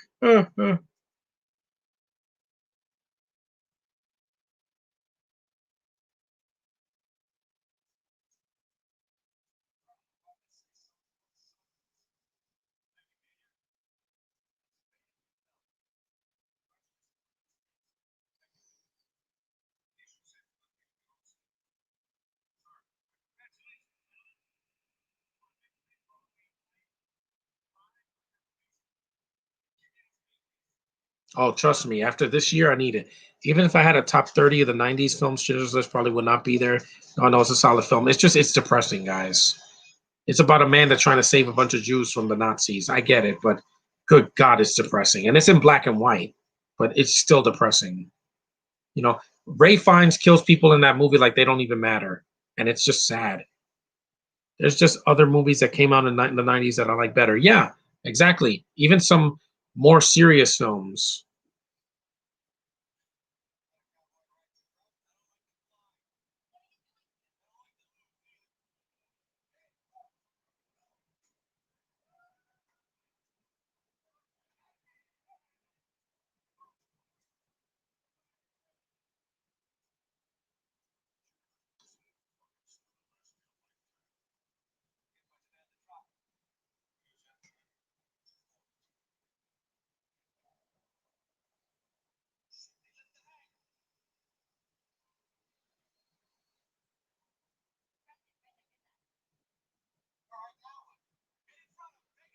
Oh, trust me, after this year, I need it. Even if I had a top 30 of the 90s films, Schindler's List probably would not be there. Oh, no, it's a solid film. It's depressing, guys. It's about a man that's trying to save a bunch of Jews from the Nazis. I get it, but good God, it's depressing. And it's in black and white, but it's still depressing. You know, Ray Fiennes kills people in that movie like they don't even matter. And it's just sad. There's just other movies that came out in the 90s that I like better. Yeah, exactly. Even some more serious films.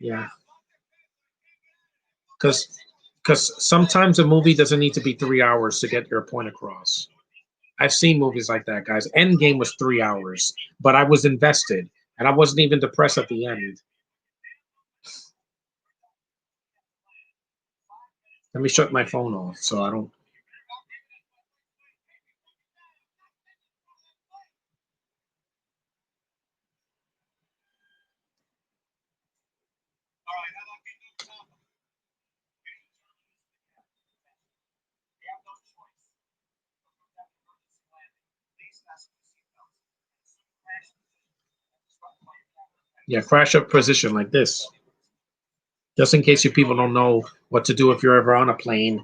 Yeah, because sometimes a movie doesn't need to be 3 hours to get your point across. I've seen movies like that, guys. Endgame was 3 hours, but I was invested, and I wasn't even depressed at the end. Let me shut my phone off so I don't. Yeah, crash up position like this, just in case you people don't know what to do if you're ever on a plane.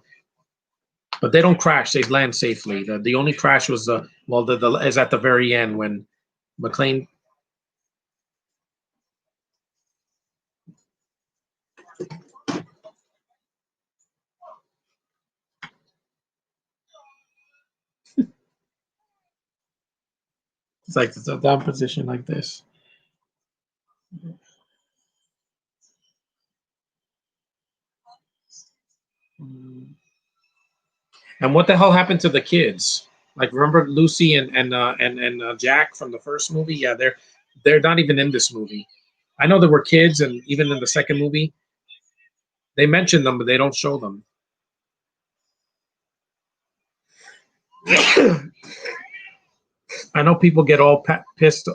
But they don't crash; they land safely. The only crash was the is at the very end when McLean. It's like it's a down position like this. And what the hell happened to the kids? Like, remember Lucy and Jack from the first movie? Yeah, they're not even in this movie. I know there were kids, and even in the second movie, they mention them, but they don't show them. I know people get all pissed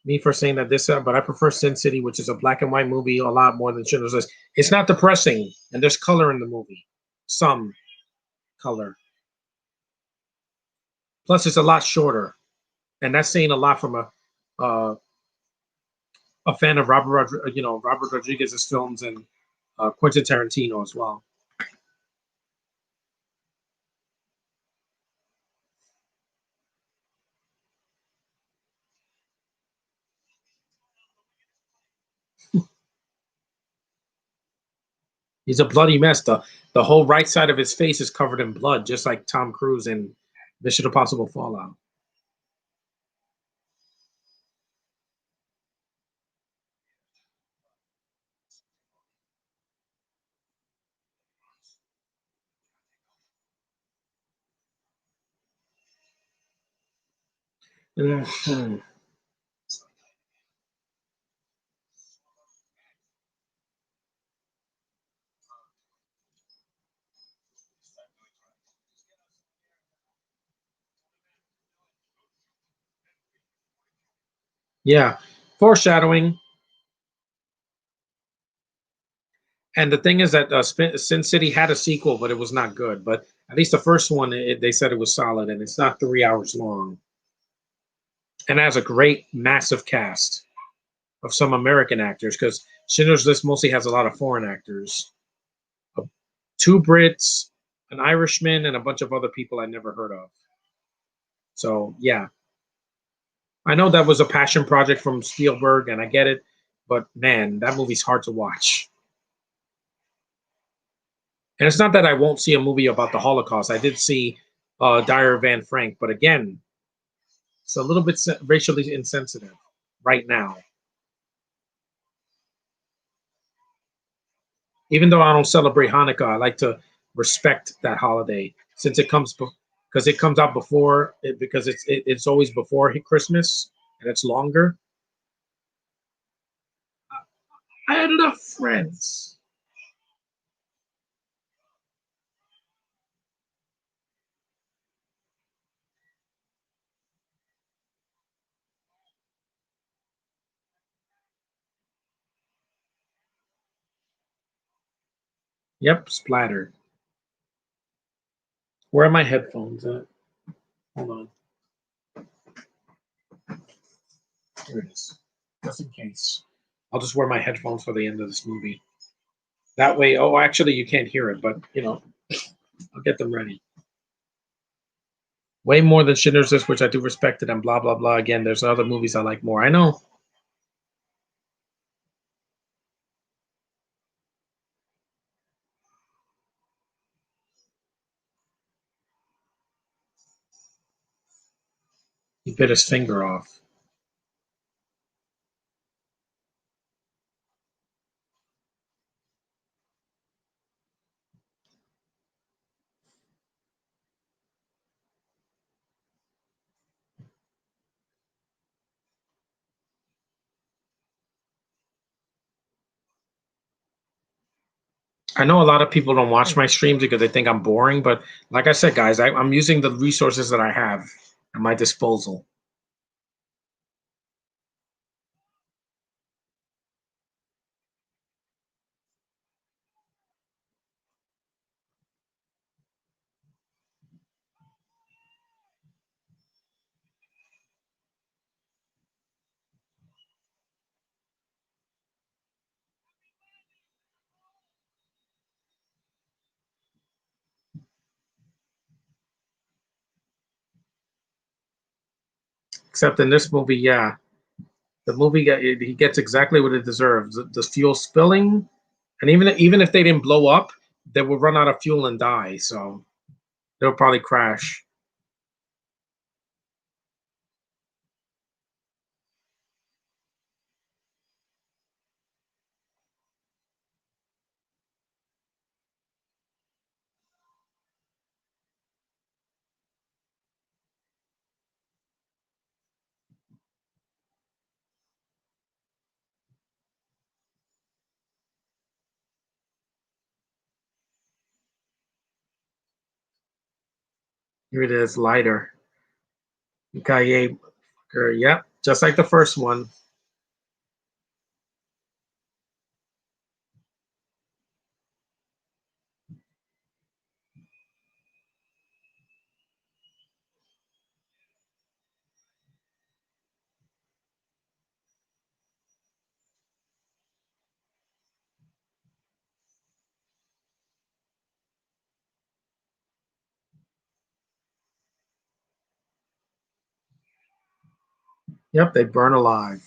me for saying that this, but I prefer Sin City, which is a black and white movie, a lot more than Schindler's List. It's not depressing, and there's color in the movie, some color. Plus, it's a lot shorter, and that's saying a lot from uh, a fan of Robert Rodriguez's films and Quentin Tarantino as well. He's a bloody mess. The whole right side of his face is covered in blood, just like Tom Cruise in Mission Impossible Fallout. Mhm. Yeah, foreshadowing. And the thing is that Sin City had a sequel, but it was not good. But at least the first one, they said it was solid, and it's not 3 hours long, and it has a great, massive cast of some American actors because Schindler's List mostly has a lot of foreign actors, uh, two Brits, an Irishman, and a bunch of other people I never heard of. So yeah, I know that was a passion project from Spielberg, and I get it, but man, that movie's hard to watch. And it's not that I won't see a movie about the Holocaust. I did see Dyer Van Frank, but again, it's a little bit racially insensitive right now. Even though I don't celebrate Hanukkah, I like to respect that holiday since it comes because it comes out before it, because it's always before Christmas and it's longer. I had enough friends. Yep, splattered. Where are my headphones at? Hold on. Here it is. Just in case. I'll just wear my headphones for the end of this movie. That way, oh, actually, you can't hear it, but I'll get them ready. Way more than Schindler's List, which I do respect it, and blah blah blah. Again, there's other movies I like more. I know. He bit his finger off. I know a lot of people don't watch my streams because they think I'm boring, but like I said, guys, I'm using the resources that I have at my disposal. Except in this movie, yeah, the movie he gets exactly what it deserves. The fuel spilling, and even if they didn't blow up, they would run out of fuel and die. So they'll probably crash. Here it is, lighter. Kaye, yep, just like the first one. Yep, they burn alive.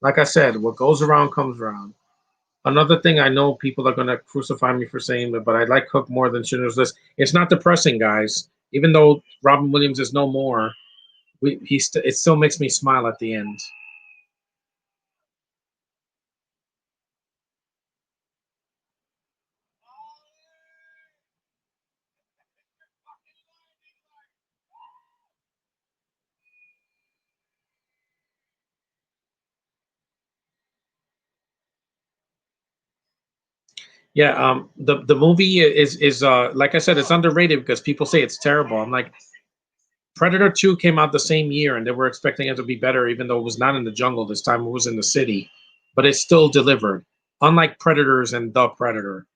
Like I said, what goes around comes around. Another thing I know people are gonna crucify me for saying, but I like Hook more than Schindler's List. It's not depressing, guys. Even though Robin Williams is no more, it still makes me smile at the end. Yeah, the movie is like I said, it's underrated because people say it's terrible. I'm like, Predator 2 came out the same year, and they were expecting it to be better, even though it was not in the jungle this time; it was in the city, but it still delivered. Unlike Predators and The Predator,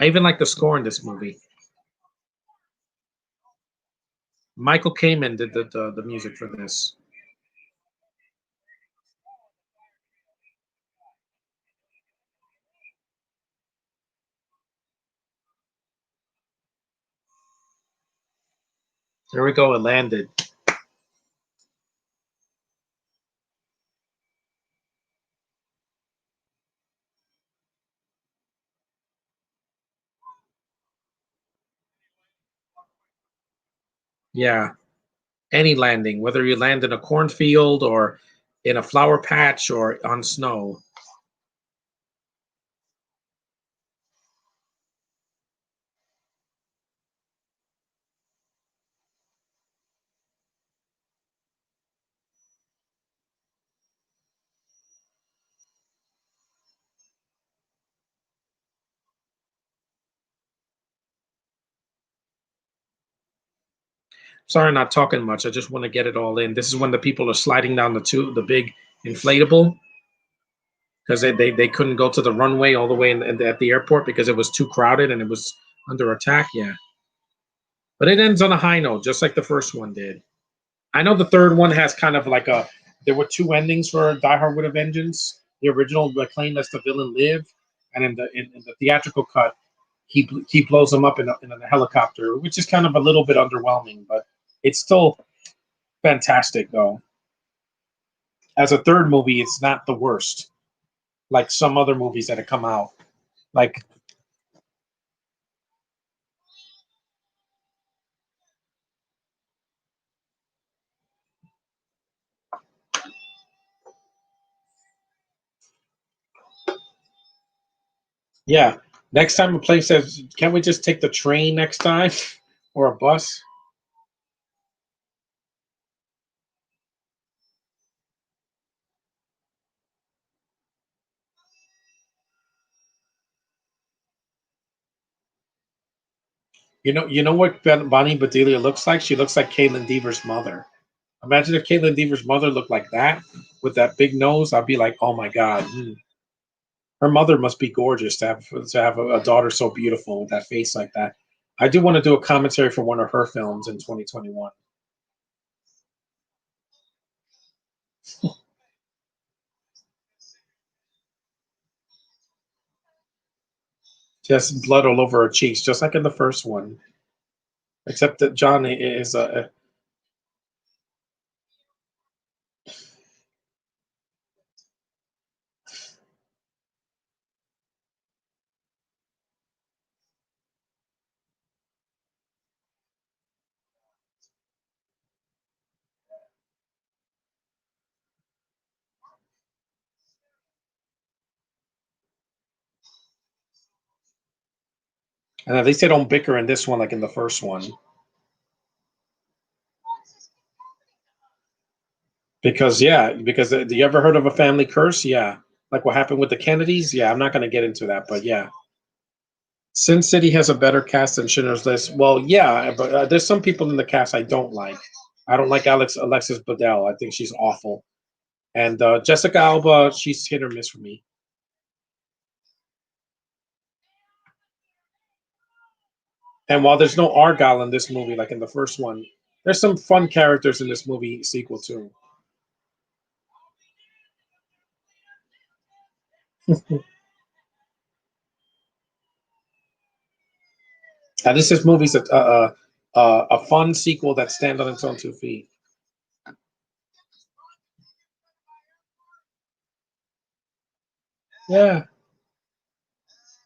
I even like the score in this movie. Michael Kamen did the music for this. There we go. It landed. Yeah, any landing, whether you land in a cornfield or in a flower patch or on snow. Sorry, not talking much. I just want to get it all in. This is when the people are sliding down the big inflatable because they couldn't go to the runway all the way at the airport because it was too crowded and it was under attack. Yeah, but it ends on a high note, just like the first one did. I know the third one has kind of like a. There were two endings for Die Hard with a Vengeance. The original claimed that the villain lived, and in the theatrical cut, he blows him up in a helicopter, which is kind of a little bit underwhelming, but it's still fantastic though. As a third movie, it's not the worst, like some other movies that have come out. Like, yeah, next time a place says, "Can't we just take the train next time or a bus?" You know what Bonnie Bedelia looks like? She looks like Caitlin Deaver's mother. Imagine if Caitlin Deaver's mother looked like that with that big nose. I'd be like, oh my god, her mother must be gorgeous to have a daughter so beautiful with that face like that. I do want to do a commentary for one of her films in 2021. Just blood all over her cheeks, just like in the first one. Except that John is and at least they don't bicker in this one like in the first one. Because you ever heard of a family curse? Yeah, like what happened with the Kennedys. Yeah, I'm not going to get into that, but yeah, Sin City has a better cast than Schindler's List. Well, yeah, but there's some people in the cast I don't like. I don't like Alexis Bledel. I think she's awful, and Jessica Alba, she's hit or miss for me. And while there's no Argyle in this movie, like in the first one, there's some fun characters in this movie sequel too. Now, this movie's a fun sequel that stands on its own 2 feet. Yeah.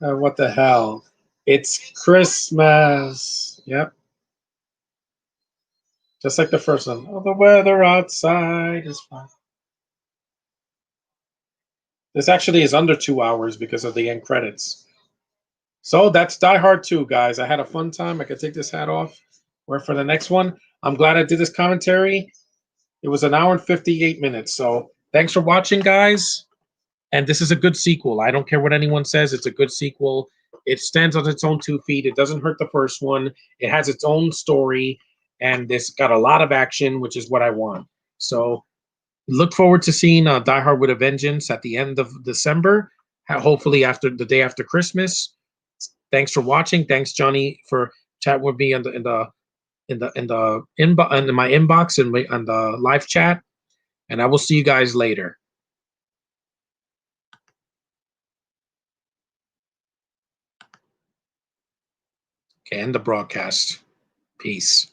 What the hell? It's Christmas. Yep. Just like the first one. Oh, the weather outside is fine. This actually is under 2 hours because of the end credits. So that's Die Hard 2, guys. I had a fun time. I could take this hat off. We're for the next one. I'm glad I did this commentary. It was an hour and 58 minutes. So thanks for watching, guys. And this is a good sequel. I don't care what anyone says. It's a good sequel. It stands on its own 2 feet. It doesn't hurt the first one. It has its own story, and it's got a lot of action, which is what I want. So look forward to seeing Die Hard with a Vengeance at the end of December. Hopefully after the day after Christmas. Thanks for watching. Thanks, Johnny, for chatting with me in my inbox and on the live chat. And I will see you guys later. Okay, end the broadcast. Peace.